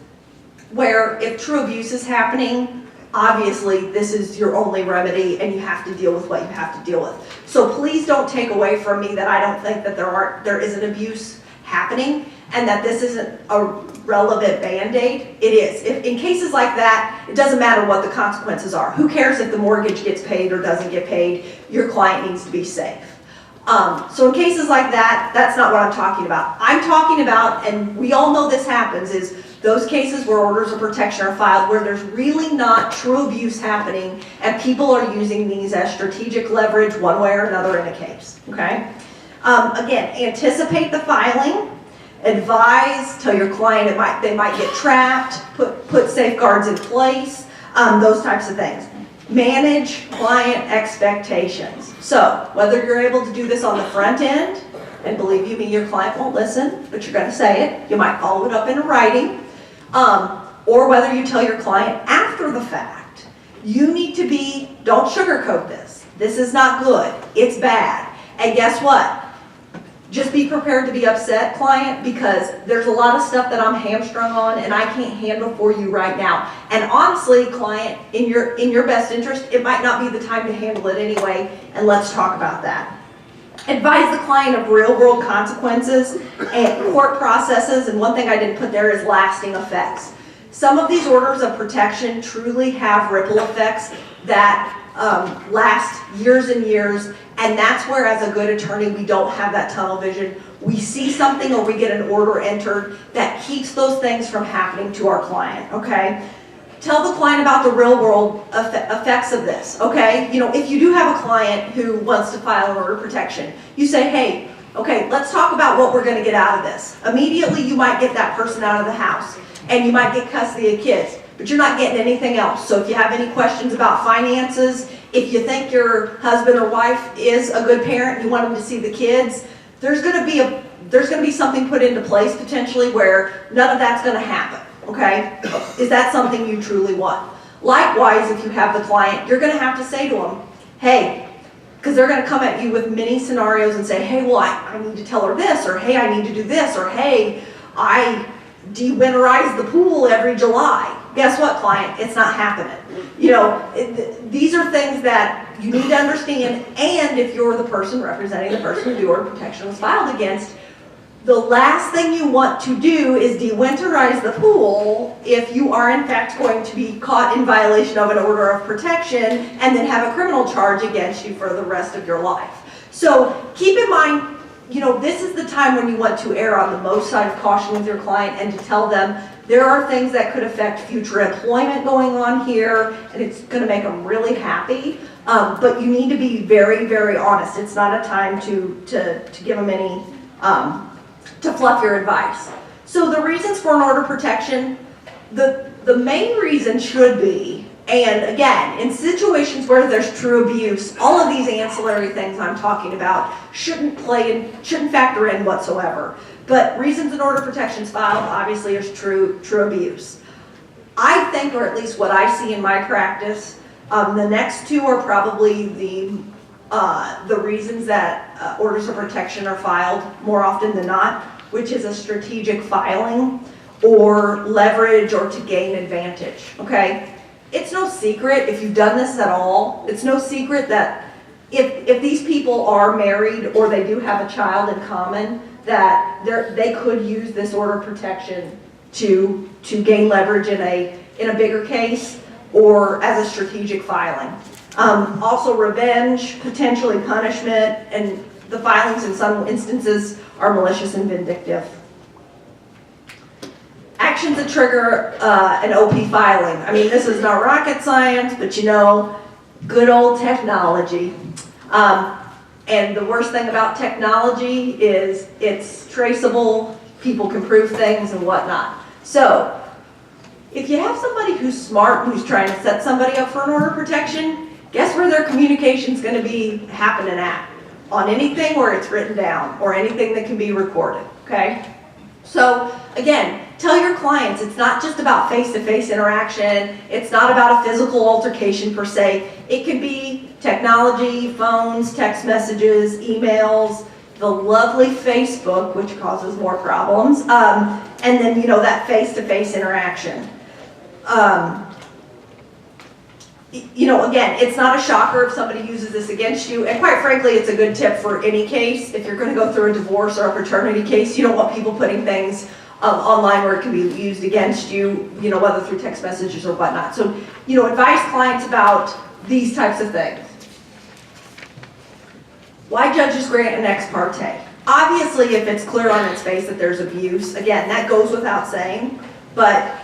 where if true abuse is happening, obviously this is your only remedy and you have to deal with what you have to deal with. So please don't take away from me that I don't think that there isn't abuse happening and that this isn't a relevant Band-Aid. It is. If in cases like that, it doesn't matter what the consequences are. Who cares if the mortgage gets paid or doesn't get paid? Your client needs to be safe. So in cases like that, that's not what I'm talking about. I'm talking about, and we all know this happens, is those cases where orders of protection are filed where there's really not true abuse happening and people are using these as strategic leverage one way or another in a case, okay? Again, anticipate the filing, advise, tell your client they might get trapped, put safeguards in place, those types of things. Manage client expectations. So whether you're able to do this on the front end, and believe you me, your client won't listen, but you're going to say it. You might follow it up in writing. Or whether you tell your client after the fact. You need to don't sugarcoat this. This is not good. It's bad. And guess what? Just be prepared to be upset, client, because there's a lot of stuff that I'm hamstrung on and I can't handle for you right now. And honestly, client, in your best interest, it might not be the time to handle it anyway, and let's talk about that. Advise the client of real-world consequences and court processes, and one thing I didn't put there is lasting effects. Some of these orders of protection truly have ripple effects that last years and years, and that's where, as a good attorney, we don't have that tunnel vision. We see something or we get an order entered that keeps those things from happening to our client, okay? Tell the client about the real-world effects of this, okay? If you do have a client who wants to file an order of protection, you say, hey, okay, let's talk about what we're going to get out of this. Immediately, you might get that person out of the house, and you might get custody of kids, but you're not getting anything else. So if you have any questions about finances, if you think your husband or wife is a good parent and you want them to see the kids, there's going to be something put into place potentially where none of that's going to happen. Okay? Is that something you truly want? Likewise, if you have the client, you're going to have to say to them, hey, because they're going to come at you with many scenarios and say, hey, well, I need to tell her this, or hey, I need to do this, or hey, I de-winterize the pool every July. Guess what, client? It's not happening. You know, these are things that you need to understand, and if you're the person representing the person who the order of protection was filed against, the last thing you want to do is de-winterize the pool if you are in fact going to be caught in violation of an order of protection and then have a criminal charge against you for the rest of your life. So keep in mind, you know, this is the time when you want to err on the most side of caution with your client and to tell them there are things that could affect future employment going on here, and it's going to make them really happy. But you need to be very, very honest. It's not a time to give them any, to fluff your advice. So the reasons for an order of protection, the main reason should be, and again, in situations where there's true abuse, all of these ancillary things I'm talking about shouldn't factor in whatsoever. But reasons an order of protection is filed, obviously, is true abuse. I think, or at least what I see in my practice, the next two are probably the reasons that orders of protection are filed more often than not, which is a strategic filing or leverage or to gain advantage, okay? It's no secret, if you've done this at all, it's no secret that if these people are married or they do have a child in common, that they could use this order of protection to gain leverage in a bigger case or as a strategic filing. Also revenge, potentially punishment, and the filings in some instances are malicious and vindictive. Actions that trigger an OP filing. I mean, this is not rocket science, but you know, good old technology. And the worst thing about technology is it's traceable, people can prove things and whatnot. So, if you have somebody who's smart, who's trying to set somebody up for an order of protection, guess where their communication's going to be happening at? On anything where it's written down or anything that can be recorded, okay? So, again, tell your clients it's not just about face-to-face interaction, it's not about a physical altercation per se. It could be technology, phones, text messages, emails, the lovely Facebook, which causes more problems, and then, you know, that face-to-face interaction. You know, again, it's not a shocker if somebody uses this against you, and quite frankly, it's a good tip for any case. If you're going to go through a divorce or a paternity case, you don't want people putting things online where it can be used against you, you know, whether through text messages or whatnot. So, you know, advise clients about these types of things. Why judges grant an ex parte? Obviously, if it's clear on its face that there's abuse, again, that goes without saying, but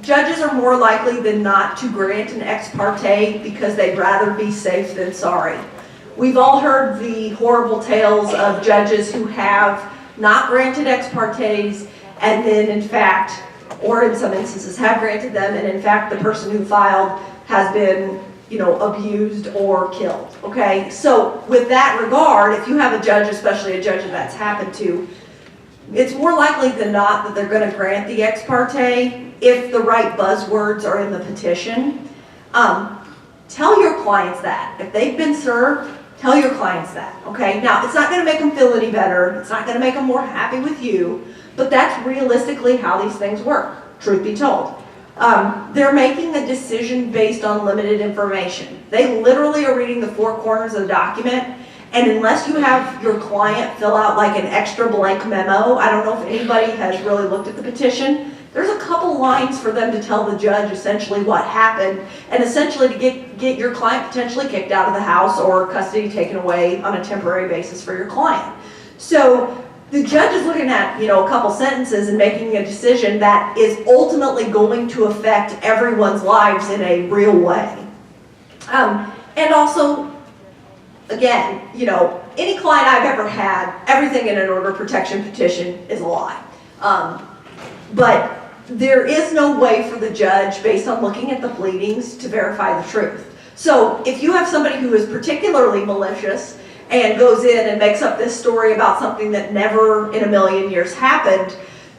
judges are more likely than not to grant an ex parte because they'd rather be safe than sorry. We've all heard the horrible tales of judges who have not granted ex partes and then in fact, or in some instances have granted them, and in fact the person who filed has been, you know, abused or killed, okay? So with that regard, if you have a judge, especially a judge that that's happened to, it's more likely than not that they're going to grant the ex parte if the right buzzwords are in the petition. Tell your clients that. If they've been served, tell your clients that, okay? Now, it's not going to make them feel any better. It's not going to make them more happy with you, but that's realistically how these things work, truth be told. They're making a decision based on limited information. They literally are reading the four corners of the document, and unless you have your client fill out like an extra blank memo, I don't know if anybody has really looked at the petition, there's a couple lines for them to tell the judge essentially what happened, and essentially to get your client potentially kicked out of the house or custody taken away on a temporary basis for your client. So the judge is looking at, you know, a couple sentences and making a decision that is ultimately going to affect everyone's lives in a real way. And also, again, you know, any client I've ever had, everything in an order of protection petition is a lie. But there is no way for the judge, based on looking at the pleadings, to verify the truth. So if you have somebody who is particularly malicious and goes in and makes up this story about something that never in a million years happened,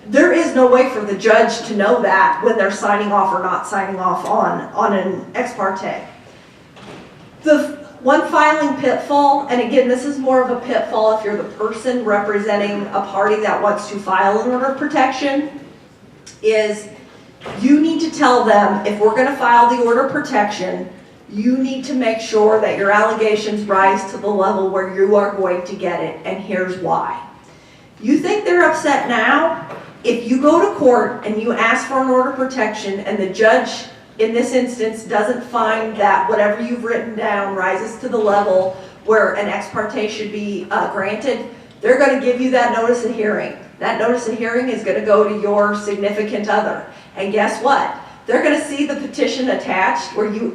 there is no way for the judge to know that when they're signing off or not signing off on an ex parte. The one filing pitfall, and again, this is more of a pitfall if you're the person representing a party that wants to file an order of protection, is you need to tell them, if we're going to file the order of protection, you need to make sure that your allegations rise to the level where you are going to get it, and here's why. You think they're upset now? If you go to court and you ask for an order of protection and the judge in this instance doesn't find that whatever you've written down rises to the level where an ex parte should be granted, they're going to give you that notice of hearing. That notice of hearing is going to go to your significant other. And guess what? They're going to see the petition attached where you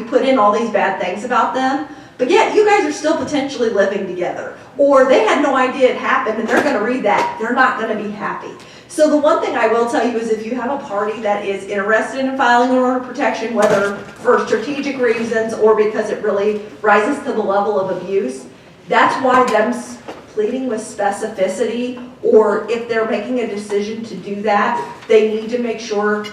put in all these bad things about them, but yet you guys are still potentially living together. Or they had no idea it happened and they're going to read that. They're not going to be happy. So the one thing I will tell you is if you have a party that is interested in filing an order of protection, whether for strategic reasons or because it really rises to the level of abuse, that's why them pleading with specificity, or if they're making a decision to do that, they need to make sure,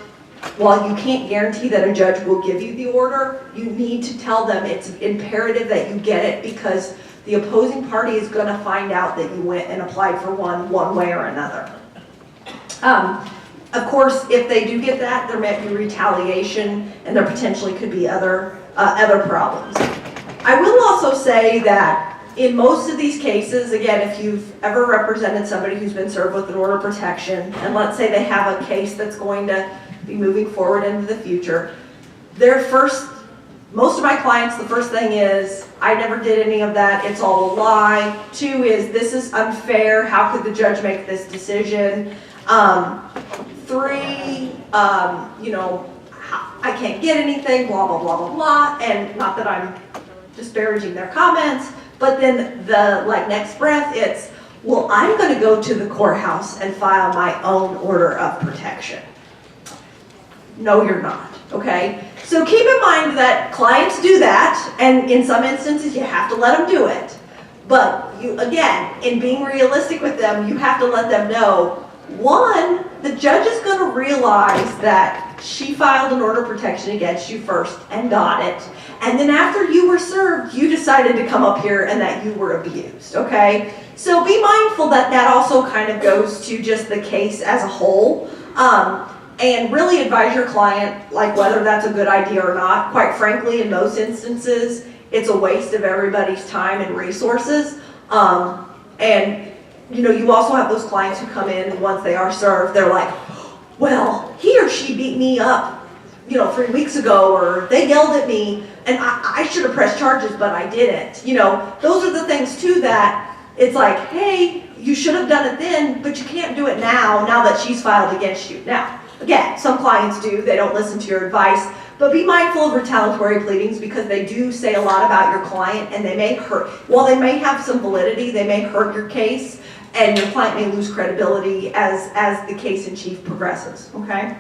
while you can't guarantee that a judge will give you the order, you need to tell them it's imperative that you get it because the opposing party is going to find out that you went and applied for one way or another. Of course, if they do get that, there might be retaliation and there potentially could be other problems. I will also say that in most of these cases, again, if you've ever represented somebody who's been served with an order of protection, and let's say they have a case that's going to be moving forward into the future, most of my clients, the first thing is, I never did any of that, it's all a lie. 2 is, this is unfair, how could the judge make this decision? 3, I can't get anything, blah, blah, blah, blah, blah, and not that I'm disparaging their comments, but then the next breath, it's, well, I'm going to go to the courthouse and file my own order of protection. No, you're not, okay? So keep in mind that clients do that, and in some instances, you have to let them do it. But you, again, in being realistic with them, you have to let them know, 1, the judge is going to realize that she filed an order of protection against you first and got it. And then after you were served, you decided to come up here and that you were abused, okay? So be mindful that that also kind of goes to just the case as a whole. And really advise your client, whether that's a good idea or not. Quite frankly, in most instances, it's a waste of everybody's time and resources. You also have those clients who come in and once they are served, they're like, well, he or she beat me up, 3 weeks ago, or they yelled at me, and I should have pressed charges, but I didn't. Those are the things too that it's like, hey, you should have done it then, but you can't do it now that she's filed against you. Now, again, some clients do, they don't listen to your advice, but be mindful of retaliatory pleadings because they do say a lot about your client and they may hurt, while they may have some validity, they may hurt your case and your client may lose credibility as the case in chief progresses, okay?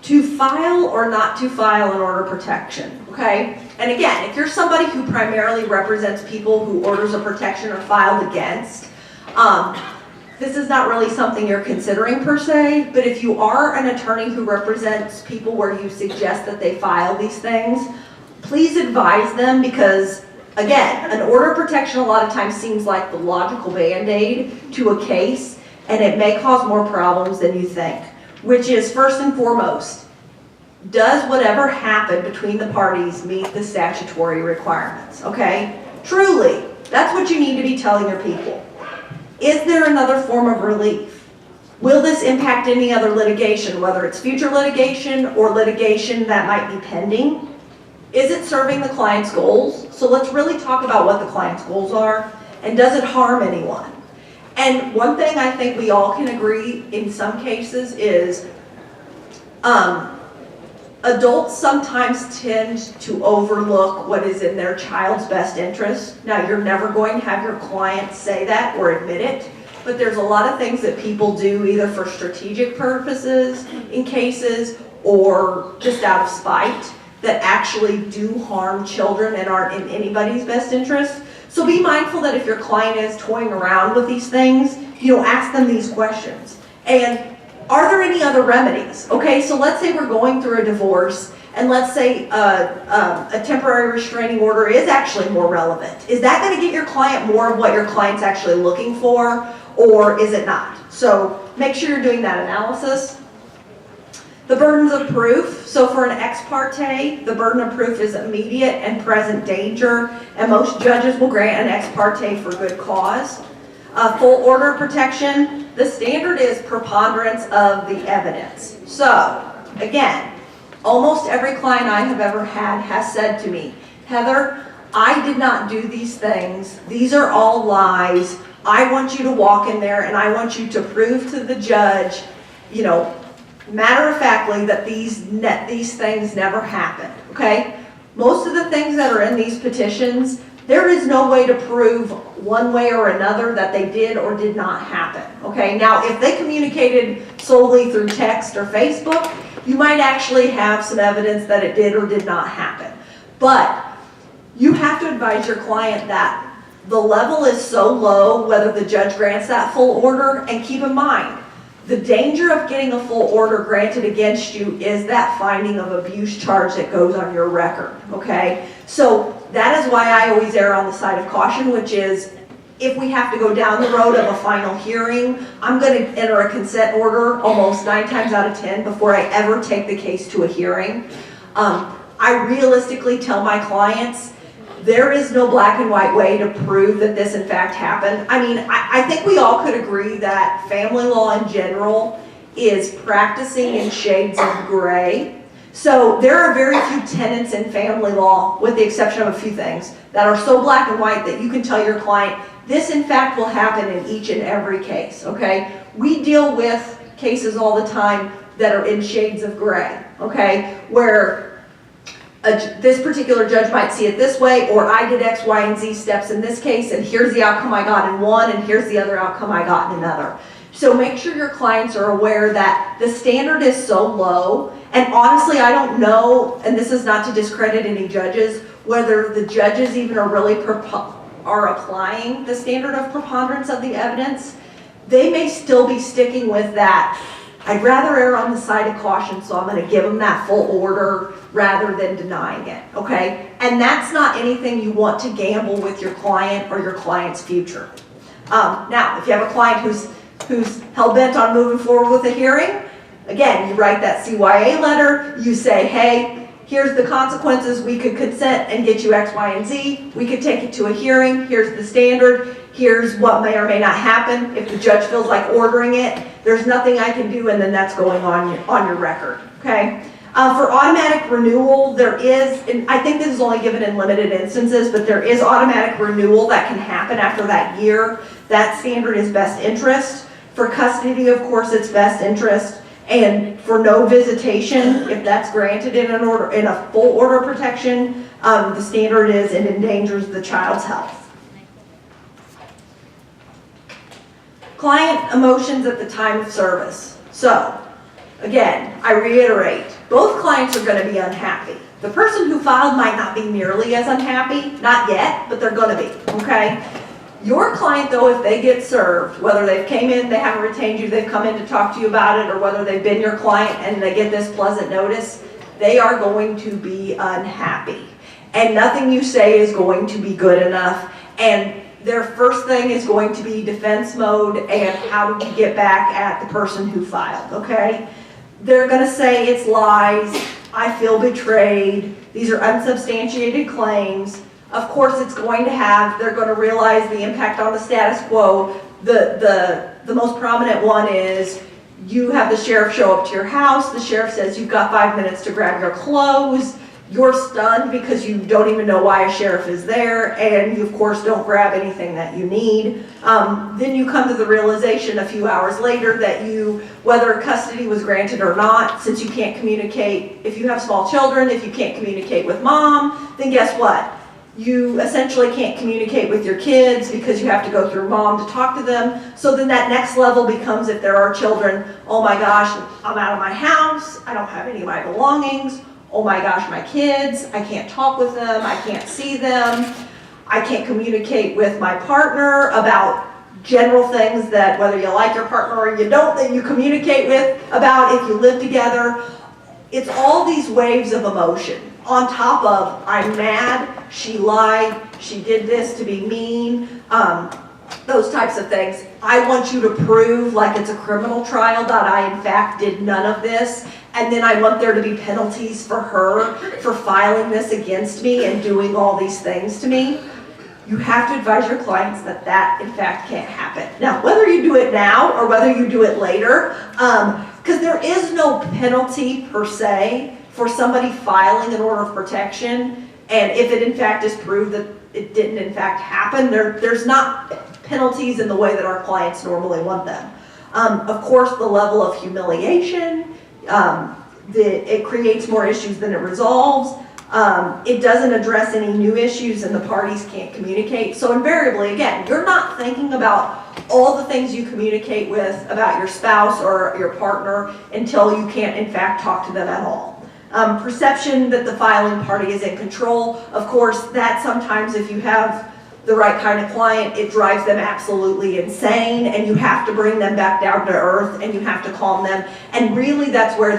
To file or not to file an order of protection, okay? And again, if you're somebody who primarily represents people who orders of protection are filed against, this is not really something you're considering per se, but if you are an attorney who represents people where you suggest that they file these things, please advise them because, again, an order of protection a lot of times seems like the logical band-aid to a case, and it may cause more problems than you think, which is first and foremost, does whatever happened between the parties meet the statutory requirements, okay? Truly, that's what you need to be telling your people. Is there another form of relief? Will this impact any other litigation, whether it's future litigation or litigation that might be pending? Is it serving the client's goals? So let's really talk about what the client's goals are, and does it harm anyone? And one thing I think we all can agree in some cases is adults sometimes tend to overlook what is in their child's best interest. Now, you're never going to have your client say that or admit it, but there's a lot of things that people do either for strategic purposes in cases or just out of spite that actually do harm children and aren't in anybody's best interest. So be mindful that if your client is toying around with these things, ask them these questions. And are there any other remedies? Okay, so let's say we're going through a divorce, and let's say a temporary restraining order is actually more relevant. Is that going to get your client more of what your client's actually looking for, or is it not? So make sure you're doing that analysis. The burdens of proof. So for an ex parte, the burden of proof is immediate and present danger, and most judges will grant an ex parte for good cause. Full order protection. The standard is preponderance of the evidence. So again, almost every client I have ever had has said to me, Heather, I did not do these things. These are all lies. I want you to walk in there and I want you to prove to the judge, matter-of-factly that these things never happened, okay? Most of the things that are in these petitions, there is no way to prove one way or another that they did or did not happen, okay? Now, if they communicated solely through text or Facebook, you might actually have some evidence that it did or did not happen. But you have to advise your client that the level is so low, whether the judge grants that full order, and keep in mind, the danger of getting a full order granted against you is that finding of abuse charge that goes on your record, okay? So that is why I always err on the side of caution, which is if we have to go down the road of a final hearing, I'm going to enter a consent order almost 9 times out of 10 before I ever take the case to a hearing. I realistically tell my clients, there is no black and white way to prove that this in fact happened. I mean, I think we all could agree that family law in general is practicing in shades of gray. So there are very few tenets in family law, with the exception of a few things, that are so black and white that you can tell your client, this in fact will happen in each and every case, okay? We deal with cases all the time that are in shades of gray, okay? Where this particular judge might see it this way, or I did X, Y, and Z steps in this case, and here's the outcome I got in one, and here's the other outcome I got in another. So make sure your clients are aware that the standard is so low, and honestly, I don't know, and this is not to discredit any judges, whether the judges even are really applying the standard of preponderance of the evidence. They may still be sticking with that. I'd rather err on the side of caution, so I'm going to give them that full order rather than denying it, okay? And that's not anything you want to gamble with your client or your client's future. Now, if you have a client who's hell-bent on moving forward with a hearing, again, you write that CYA letter, you say, hey, here's the consequences, we could consent and get you X, Y, and Z, we could take it to a hearing, here's the standard, here's what may or may not happen. If the judge feels like ordering it, there's nothing I can do, and then that's going on your record, okay? For automatic renewal, there is, and I think this is only given in limited instances, but there is automatic renewal that can happen after that year. That standard is best interest. For custody, of course, it's best interest. And for no visitation, if that's granted in an order, in a full order of protection, the standard is it endangers the child's health. Client emotions at the time of service. So, again, I reiterate, both clients are going to be unhappy. The person who filed might not be nearly as unhappy, not yet, but they're going to be, okay? Your client, though, if they get served, whether they've came in, they haven't retained you, they've come in to talk to you about it, or whether they've been your client and they get this pleasant notice, they are going to be unhappy. And nothing you say is going to be good enough. And their first thing is going to be defense mode and how do we get back at the person who filed, okay? They're going to say it's lies, I feel betrayed, these are unsubstantiated claims. Of course it's going to have, they're going to realize the impact on the status quo. The most prominent one is you have the sheriff show up to your house, the sheriff says you've got 5 minutes to grab your clothes, you're stunned because you don't even know why a sheriff is there, and you of course don't grab anything that you need. Then you come to the realization a few hours later that whether custody was granted or not, since you can't communicate, if you have small children, if you can't communicate with mom, then guess what? You essentially can't communicate with your kids because you have to go through mom to talk to them. So then that next level becomes, if there are children, oh my gosh, I'm out of my house, I don't have any of my belongings, oh my gosh, my kids, I can't talk with them, I can't see them, I can't communicate with my partner about general things that whether you like your partner or you don't, that you communicate with about if you live together. It's all these waves of emotion on top of I'm mad, she lied, she did this to be mean, those types of things. I want you to prove like it's a criminal trial that I in fact did none of this, and then I want there to be penalties for her for filing this against me and doing all these things to me. You have to advise your clients that that in fact can't happen. Now, whether you do it now or whether you do it later, because there is no penalty per se for somebody filing an order of protection, and if it in fact is proved that it didn't in fact happen, there's not penalties in the way that our clients normally want them. Of course, the level of humiliation, it creates more issues than it resolves. It doesn't address any new issues and the parties can't communicate. So invariably, again, you're not thinking about all the things you communicate with about your spouse or your partner until you can't in fact talk to them at all. Perception that the filing party is in control. Of course, that sometimes if you have the right kind of client, it drives them absolutely insane, and you have to bring them back down to earth and you have to calm them. And really that's where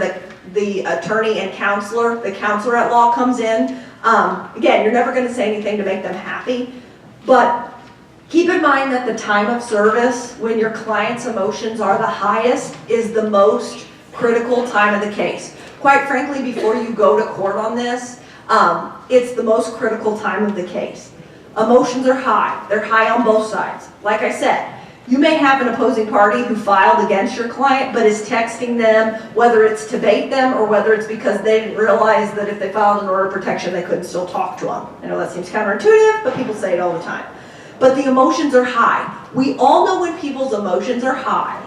the attorney and counselor, the counselor at law comes in. Again, you're never going to say anything to make them happy, but keep in mind that the time of service when your client's emotions are the highest is the most critical time of the case. Quite frankly, before you go to court on this, it's the most critical time of the case. Emotions are high. They're high on both sides. Like I said, you may have an opposing party who filed against your client but is texting them, whether it's to bait them or whether it's because they didn't realize that if they filed an order of protection they couldn't still talk to them. I know that seems counterintuitive, but people say it all the time. But the emotions are high. We all know when people's emotions are high,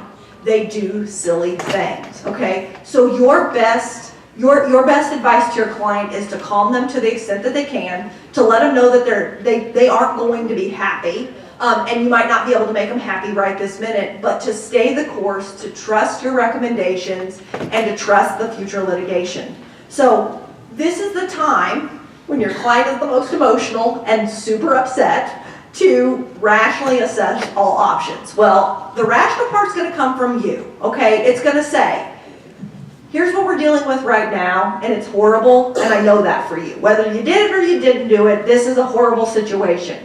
they do silly things, okay? So your best advice to your client is to calm them to the extent that they can, to let them know that they aren't going to be happy, and you might not be able to make them happy right this minute, but to stay the course, to trust your recommendations, and to trust the future litigation. So this is the time when your client is the most emotional and super upset to rationally assess all options. Well, the rational part's going to come from you, okay? It's going to say, here's what we're dealing with right now, and it's horrible, and I know that for you. Whether you did it or you didn't do it, this is a horrible situation.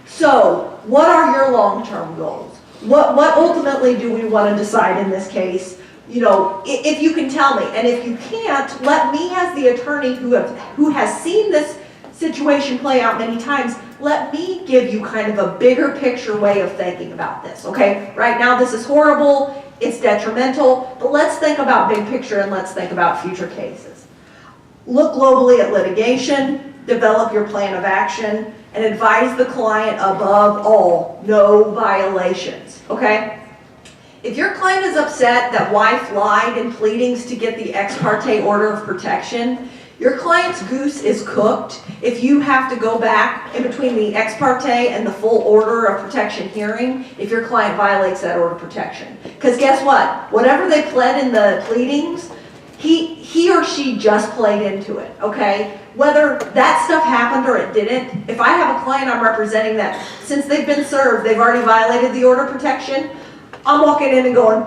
So, what are your long-term goals? What ultimately do we want to decide in this case? You know, if you can tell me, and if you can't, let me as the attorney who has seen this situation play out many times, let me give you kind of a bigger picture way of thinking about this, okay? Right now this is horrible, it's detrimental, but let's think about big picture and let's think about future cases. Look globally at litigation, develop your plan of action, and advise the client above all, no violations, okay? If your client is upset that wife lied in pleadings to get the ex parte order of protection, your client's goose is cooked if you have to go back in between the ex parte and the full order of protection hearing if your client violates that order of protection. Because guess what? Whatever they pled in the pleadings, he or she just played into it, okay? Whether that stuff happened or it didn't, if I have a client I'm representing that since they've been served, they've already violated the order of protection, I'm walking in and going,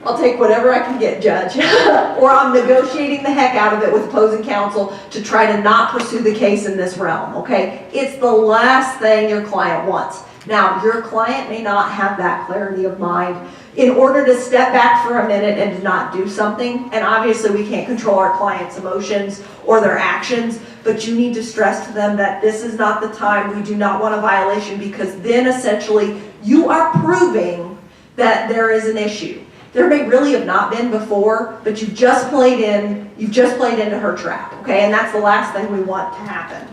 I'll take whatever I can get, Judge. Or I'm negotiating the heck out of it with opposing counsel to try to not pursue the case in this realm, okay? It's the last thing your client wants. Now, your client may not have that clarity of mind in order to step back for a minute and to not do something, and obviously we can't control our clients' emotions or their actions, but you need to stress to them that this is not the time, we do not want a violation, because then essentially you are proving that there is an issue. There may really have not been before, but you've just played into her trap, okay? And that's the last thing we want to happen.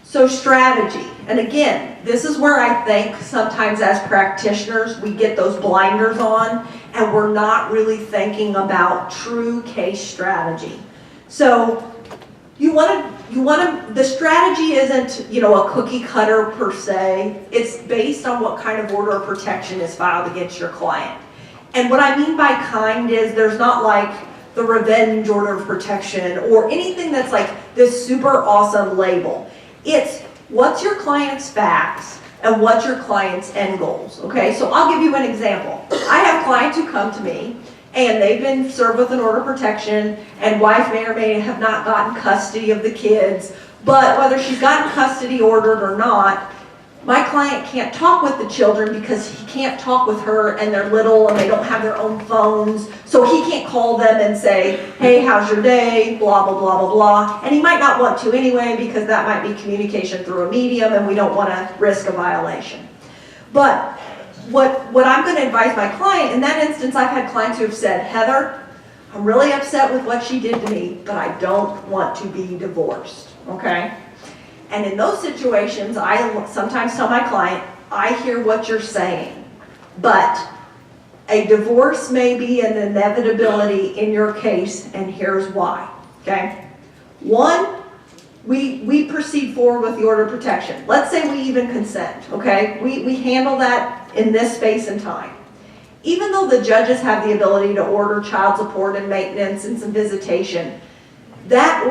So strategy, and again, this is where I think sometimes as practitioners we get those blinders on and we're not really thinking about true case strategy. So the strategy isn't, a cookie cutter per se. It's based on what kind of order of protection is filed against your client. And what I mean by kind is there's not like the revenge order of protection or anything that's like this super awesome label. It's what's your client's facts and what's your client's end goals, okay? So I'll give you an example. I have clients who come to me and they've been served with an order of protection, and wife may or may have not gotten custody of the kids, but whether she's gotten custody ordered or not, my client can't talk with the children because he can't talk with her and they're little and they don't have their own phones, so he can't call them and say, hey, how's your day, blah, blah, blah, blah, blah. And he might not want to anyway because that might be communication through a medium and we don't want to risk a violation. But what I'm going to advise my client, in that instance, I've had clients who have said, Heather, I'm really upset with what she did to me, but I don't want to be divorced, okay? And in those situations, I sometimes tell my client, I hear what you're saying, but a divorce may be an inevitability in your case, and here's why, okay? One, we proceed forward with the order of protection. Let's say we even consent, okay? We handle that in this space and time. Even though the judges have the ability to order child support and maintenance and some visitation, that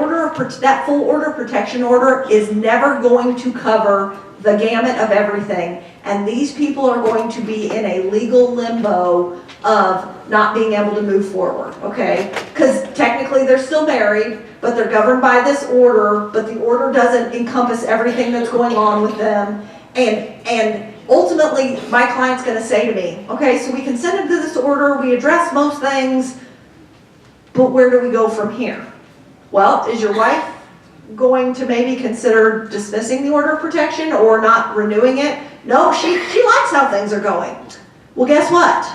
full order of protection order is never going to cover the gamut of everything, and these people are going to be in a legal limbo of not being able to move forward, okay? Because technically they're still married, but they're governed by this order, but the order doesn't encompass everything that's going on with them, and ultimately my client's going to say to me, okay, so we consented to this order, we addressed most things, but where do we go from here? Well, is your wife going to maybe consider dismissing the order of protection or not renewing it? No, she likes how things are going. Well, guess what?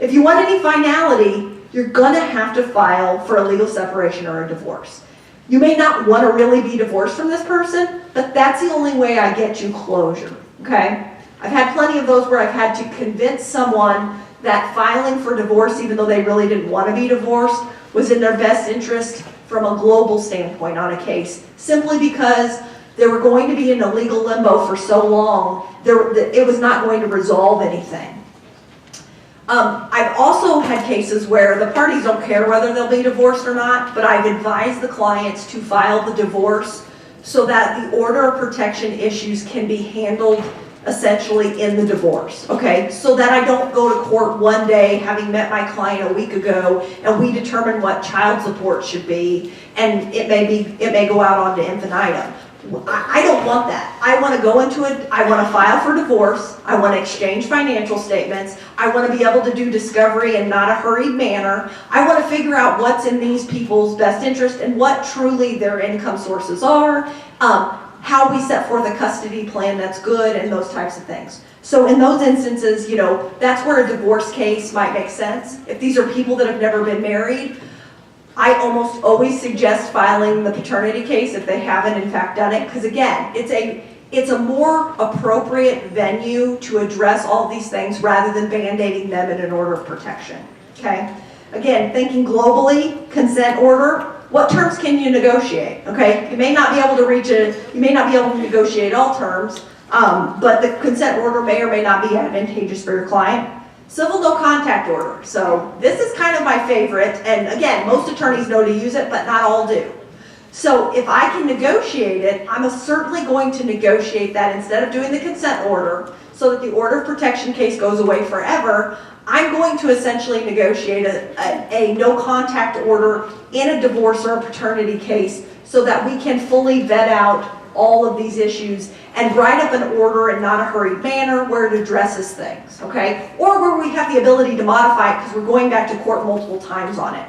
If you want any finality, you're gonna have to file for a legal separation or a divorce. You may not want to really be divorced from this person, but that's the only way I get you closure, okay? I've had plenty of those where I've had to convince someone that filing for divorce, even though they really didn't want to be divorced, was in their best interest from a global standpoint on a case, simply because they were going to be in a legal limbo for so long, it was not going to resolve anything. I've also had cases where the parties don't care whether they'll be divorced or not, but I've advised the clients to file the divorce so that the order of protection issues can be handled essentially in the divorce, okay? So that I don't go to court one day having met my client a week ago and we determine what child support should be, and it may go out onto infinitum. I don't want that. I want to go into it, I want to file for divorce, I want to exchange financial statements, I want to be able to do discovery in not a hurried manner, I want to figure out what's in these people's best interest and what truly their income sources are, how we set forth a custody plan that's good, and those types of things. So in those instances, you know, that's where a divorce case might make sense. If these are people that have never been married, I almost always suggest filing the paternity case if they haven't in fact done it, because again, it's a more appropriate venue to address all these things rather than band-aiding them in an order of protection, okay? Again, thinking globally, consent order, what terms can you negotiate, okay? You may not be able to negotiate all terms, but the consent order may or may not be advantageous for your client. Civil no contact order. So this is kind of my favorite, and again, most attorneys know to use it, but not all do. So if I can negotiate it, I'm certainly going to negotiate that instead of doing the consent order so that the order of protection case goes away forever. I'm going to essentially negotiate a no contact order in a divorce or a paternity case so that we can fully vet out all of these issues and write up an order in not a hurried manner where it addresses things, okay? Or where we have the ability to modify it because we're going back to court multiple times on it.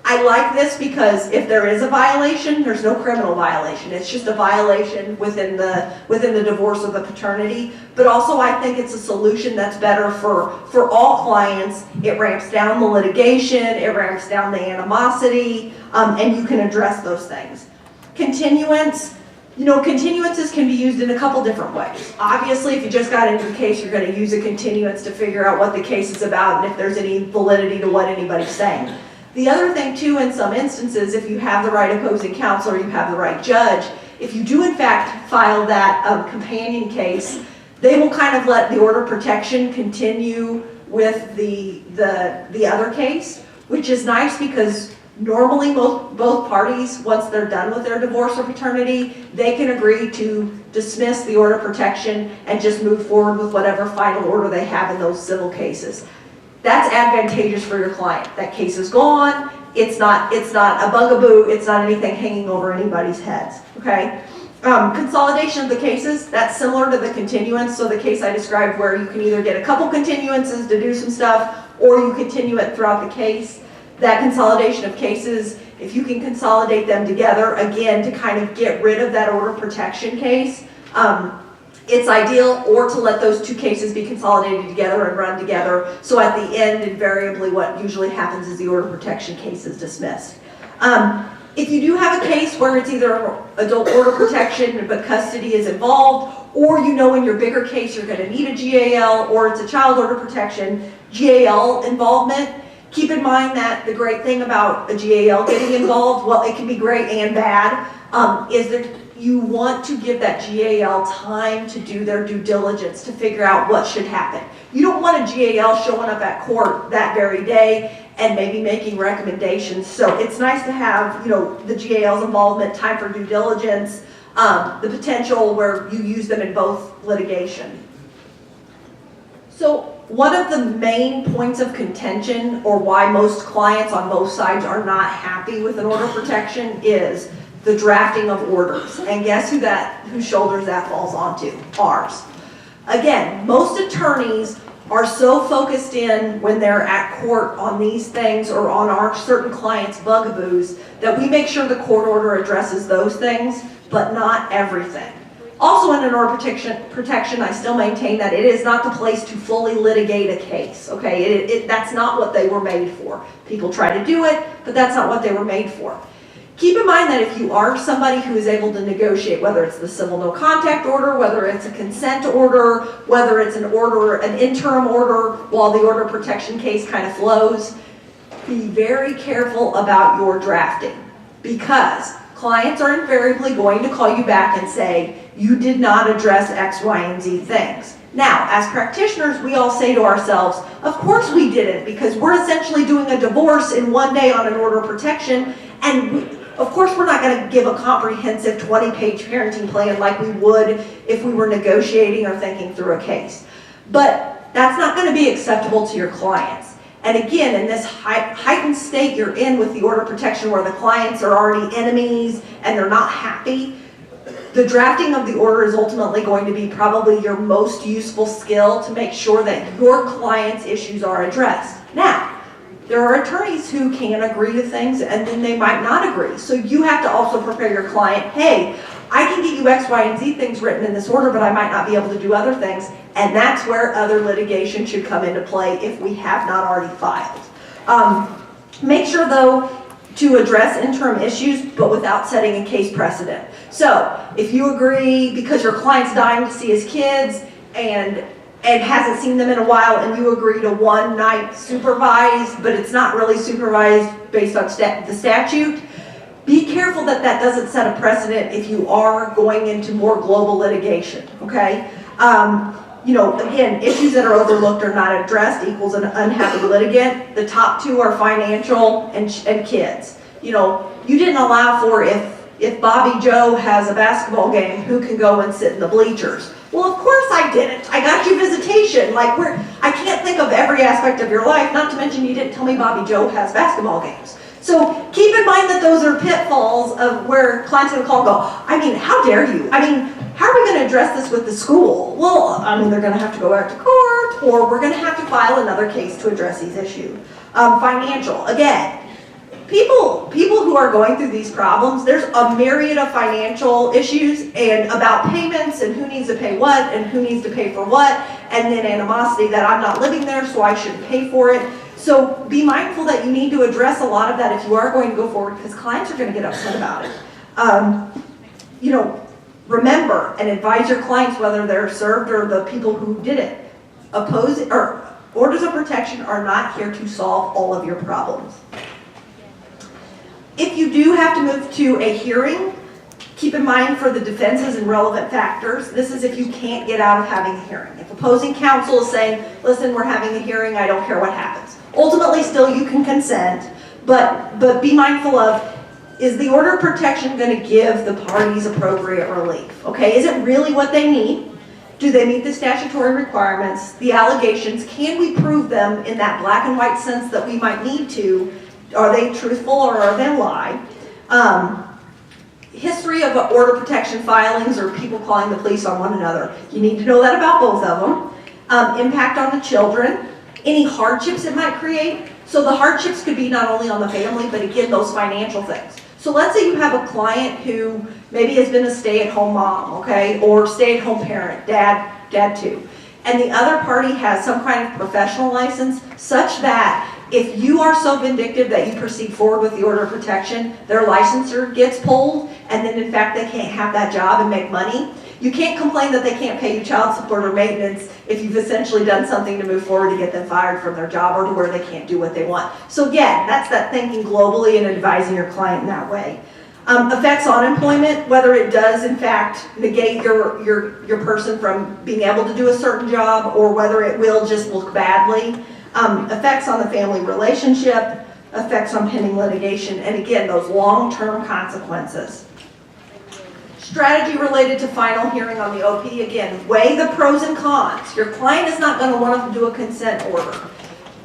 I like this because if there is a violation, there's no criminal violation. It's just a violation within the divorce or the paternity. But also I think it's a solution that's better for all clients. It ramps down the litigation, it ramps down the animosity, and you can address those things. Continuance, you know, continuances can be used in a couple different ways. Obviously, if you just got into the case, you're going to use a continuance to figure out what the case is about and if there's any validity to what anybody's saying. The other thing too, in some instances, if you have the right opposing counsel or you have the right judge, if you do in fact file that companion case, they will kind of let the order of protection continue with the other case, which is nice because normally both parties, once they're done with their divorce or paternity, they can agree to dismiss the order of protection and just move forward with whatever final order they have in those civil cases. That's advantageous for your client. That case is gone. It's not a bugaboo. It's not anything hanging over anybody's heads, okay? Consolidation of the cases, that's similar to the continuance. So the case I described where you can either get a couple continuances to do some stuff or you continue it throughout the case. That consolidation of cases, if you can consolidate them together, again, to kind of get rid of that order of protection case, it's ideal, or to let those two cases be consolidated together and run together. So at the end, invariably, what usually happens is the order of protection case is dismissed. If you do have a case where it's either adult order protection but custody is involved, or you know in your bigger case you're going to need a GAL, or it's a child order protection, GAL involvement, keep in mind that the great thing about a GAL getting involved, well, it can be great and bad, is that you want to give that GAL time to do their due diligence to figure out what should happen. You don't want a GAL showing up at court that very day and maybe making recommendations. So it's nice to have, the GAL's involvement, time for due diligence, the potential where you use them in both litigation. So one of the main points of contention, or why most clients on both sides are not happy with an order of protection, is the drafting of orders. And guess whose shoulders that falls onto? Ours. Again, most attorneys are so focused in when they're at court on these things or on our certain clients' bugaboos that we make sure the court order addresses those things, but not everything. Also in an order protection, I still maintain that it is not the place to fully litigate a case, okay? That's not what they were made for. People try to do it, but that's not what they were made for. Keep in mind that if you are somebody who is able to negotiate, whether it's the civil no contact order, whether it's a consent order, whether it's an interim order while the order of protection case kind of flows, be very careful about your drafting, because clients are invariably going to call you back and say, you did not address X, Y, and Z things. Now, as practitioners, we all say to ourselves, of course we didn't, because we're essentially doing a divorce in one day on an order of protection, and of course we're not going to give a comprehensive 20-page parenting plan like we would if we were negotiating or thinking through a case. But that's not going to be acceptable to your clients. And again, in this heightened state you're in with the order of protection where the clients are already enemies and they're not happy, the drafting of the order is ultimately going to be probably your most useful skill to make sure that your client's issues are addressed. Now, there are attorneys who can agree to things and then they might not agree. So you have to also prepare your client, hey, I can get you X, Y, and Z things written in this order, but I might not be able to do other things. And that's where other litigation should come into play if we have not already filed. Make sure, though, to address interim issues, but without setting a case precedent. So if you agree because your client's dying to see his kids and hasn't seen them in a while, and you agree to one night supervised, but it's not really supervised based on the statute, be careful that that doesn't set a precedent if you are going into more global litigation, okay? Again, issues that are overlooked or not addressed equals an unhappy litigant. The top two are financial and kids. You didn't allow for if Bobby Joe has a basketball game, who can go and sit in the bleachers? Well, of course I didn't. I got you visitation. I can't think of every aspect of your life, not to mention you didn't tell me Bobby Joe has basketball games. So keep in mind that those are pitfalls of where clients are going to call and go, how dare you? How are we going to address this with the school? Well, they're going to have to go back to court, or we're going to have to file another case to address these issues. Financial, again, people who are going through these problems, there's a myriad of financial issues and about payments and who needs to pay what and who needs to pay for what, and then animosity that I'm not living there, so I shouldn't pay for it. So be mindful that you need to address a lot of that if you are going to go forward, because clients are going to get upset about it. Remember and advise your clients whether they're served or the people who did it. Orders of protection are not here to solve all of your problems. If you do have to move to a hearing, keep in mind for the defenses and relevant factors, this is if you can't get out of having a hearing. If opposing counsel is saying, listen, we're having a hearing, I don't care what happens. Ultimately, still you can consent, but be mindful of, is the order of protection going to give the parties appropriate relief? Okay, is it really what they need? Do they meet the statutory requirements, the allegations? Can we prove them in that black and white sense that we might need to? Are they truthful or are they lie? History of order protection filings or people calling the police on one another. You need to know that about both of them. Impact on the children. Any hardships it might create. So the hardships could be not only on the family, but again, those financial things. So let's say you have a client who maybe has been a stay-at-home mom, okay, or stay-at-home parent, dad too. And the other party has some kind of professional license such that if you are so vindictive that you proceed forward with the order of protection, their licensure gets pulled, and then in fact they can't have that job and make money. You can't complain that they can't pay you child support or maintenance if you've essentially done something to move forward to get them fired from their job or to where they can't do what they want. So again, that's that thinking globally and advising your client in that way. Effects on employment, whether it does in fact negate your person from being able to do a certain job or whether it will just look badly. Effects on the family relationship, effects on pending litigation, and again, those long-term consequences. Strategy related to final hearing on the OP, again, weigh the pros and cons. Your client is not going to want to do a consent order,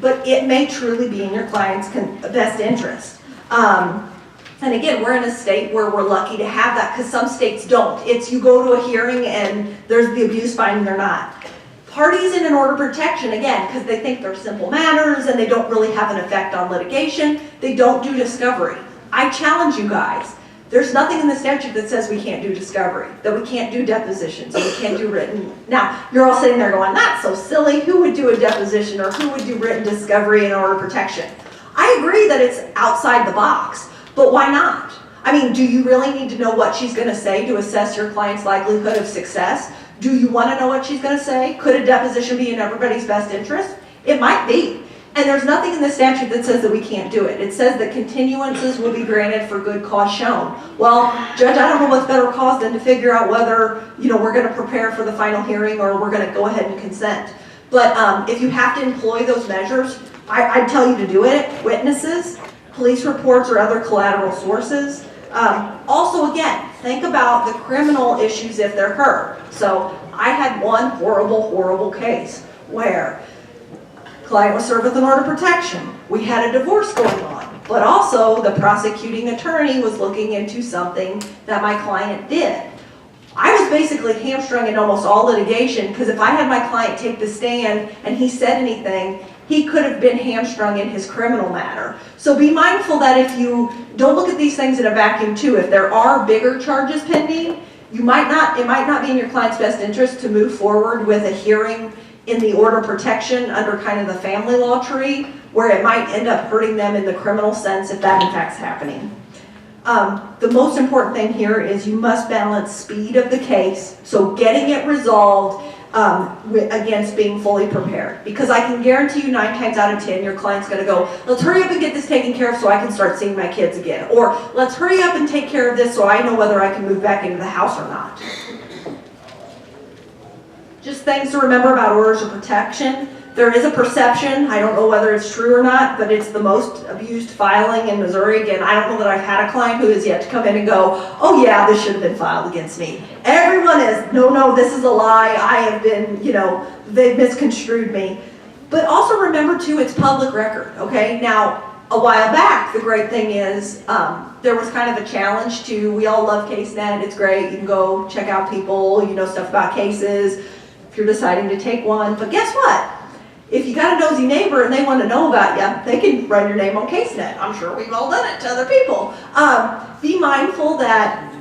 but it may truly be in your client's best interest. And again, we're in a state where we're lucky to have that because some states don't. It's you go to a hearing and there's the abuse finding they're not. Parties in an order of protection, again, because they think they're simple matters and they don't really have an effect on litigation, they don't do discovery. I challenge you guys. There's nothing in the statute that says we can't do discovery, that we can't do depositions, that we can't do written. Now, you're all sitting there going, that's so silly. Who would do a deposition or who would do written discovery in order of protection? I agree that it's outside the box, but why not? I mean, do you really need to know what she's going to say to assess your client's likelihood of success? Do you want to know what she's going to say? Could a deposition be in everybody's best interest? It might be. And there's nothing in the statute that says that we can't do it. It says that continuances will be granted for good cause shown. Well, Judge, I don't know what's better cause than to figure out whether, we're going to prepare for the final hearing or we're going to go ahead and consent. But if you have to employ those measures, I'd tell you to do it. Witnesses, police reports, or other collateral sources. Also, again, think about the criminal issues if they're heard. So I had one horrible case where client was served with an order of protection. We had a divorce going on, but also the prosecuting attorney was looking into something that my client did. I was basically hamstrung in almost all litigation because if I had my client take the stand and he said anything, he could have been hamstrung in his criminal matter. So be mindful that if you don't look at these things in a vacuum too, if there are bigger charges pending, it might not be in your client's best interest to move forward with a hearing in the order of protection under kind of the family law tree, where it might end up hurting them in the criminal sense if that in fact is happening. The most important thing here is you must balance speed of the case, so getting it resolved against being fully prepared. Because I can guarantee you 9 times out of 10 your client's going to go, let's hurry up and get this taken care of so I can start seeing my kids again. Or let's hurry up and take care of this so I know whether I can move back into the house or not. Just things to remember about orders of protection. There is a perception, I don't know whether it's true or not, but it's the most abused filing in Missouri. Again, I don't know that I've had a client who has yet to come in and go, oh yeah, this should have been filed against me. Everyone is, no, this is a lie, I have been, they've misconstrued me. But also remember too, it's public record, okay? Now, a while back, the great thing is, there was kind of a challenge to, we all love CaseNet, it's great, you can go check out people, stuff about cases, if you're deciding to take one, but guess what? If you got a nosy neighbor and they want to know about you, they can run your name on CaseNet. I'm sure we've all done it to other people. Be mindful that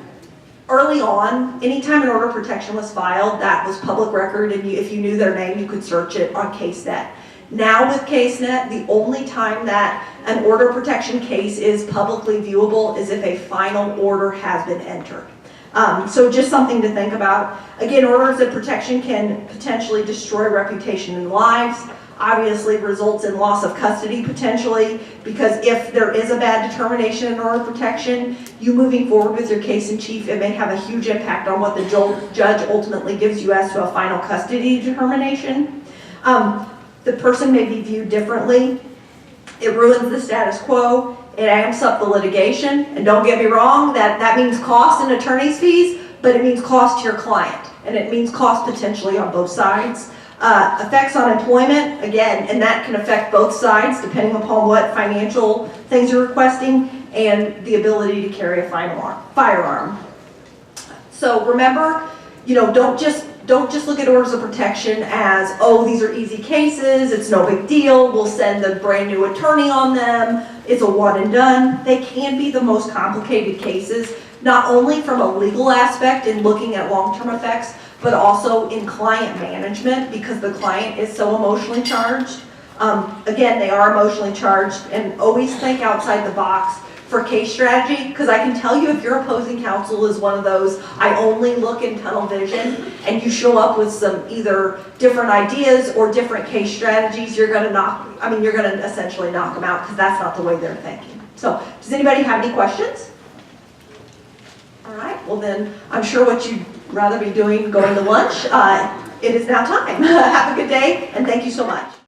early on, anytime an order of protection was filed, that was public record, and if you knew their name, you could search it on CaseNet. Now with CaseNet, the only time that an order of protection case is publicly viewable is if a final order has been entered. So just something to think about. Again, orders of protection can potentially destroy reputation and lives. Obviously results in loss of custody potentially, because if there is a bad determination in order of protection, you moving forward with your case in chief, it may have a huge impact on what the judge ultimately gives you as to a final custody determination. The person may be viewed differently. It ruins the status quo. It amps up the litigation. And don't get me wrong, that means cost and attorney's fees, but it means cost to your client. And it means cost potentially on both sides. Effects on employment, again, and that can affect both sides depending upon what financial things you're requesting and the ability to carry a firearm. So remember, don't just look at orders of protection as, oh, these are easy cases, it's no big deal, we'll send a brand new attorney on them, it's a one and done. They can be the most complicated cases, not only from a legal aspect in looking at long-term effects, but also in client management because the client is so emotionally charged. Again, they are emotionally charged, and always think outside the box for case strategy, because I can tell you if your opposing counsel is one of those, I only look in tunnel vision, and you show up with some either different ideas or different case strategies, you're gonna essentially knock them out because that's not the way they're thinking. So, does anybody have any questions? All right, well then, I'm sure what you'd rather be doing going to lunch. It is now time. Have a good day, and thank you so much.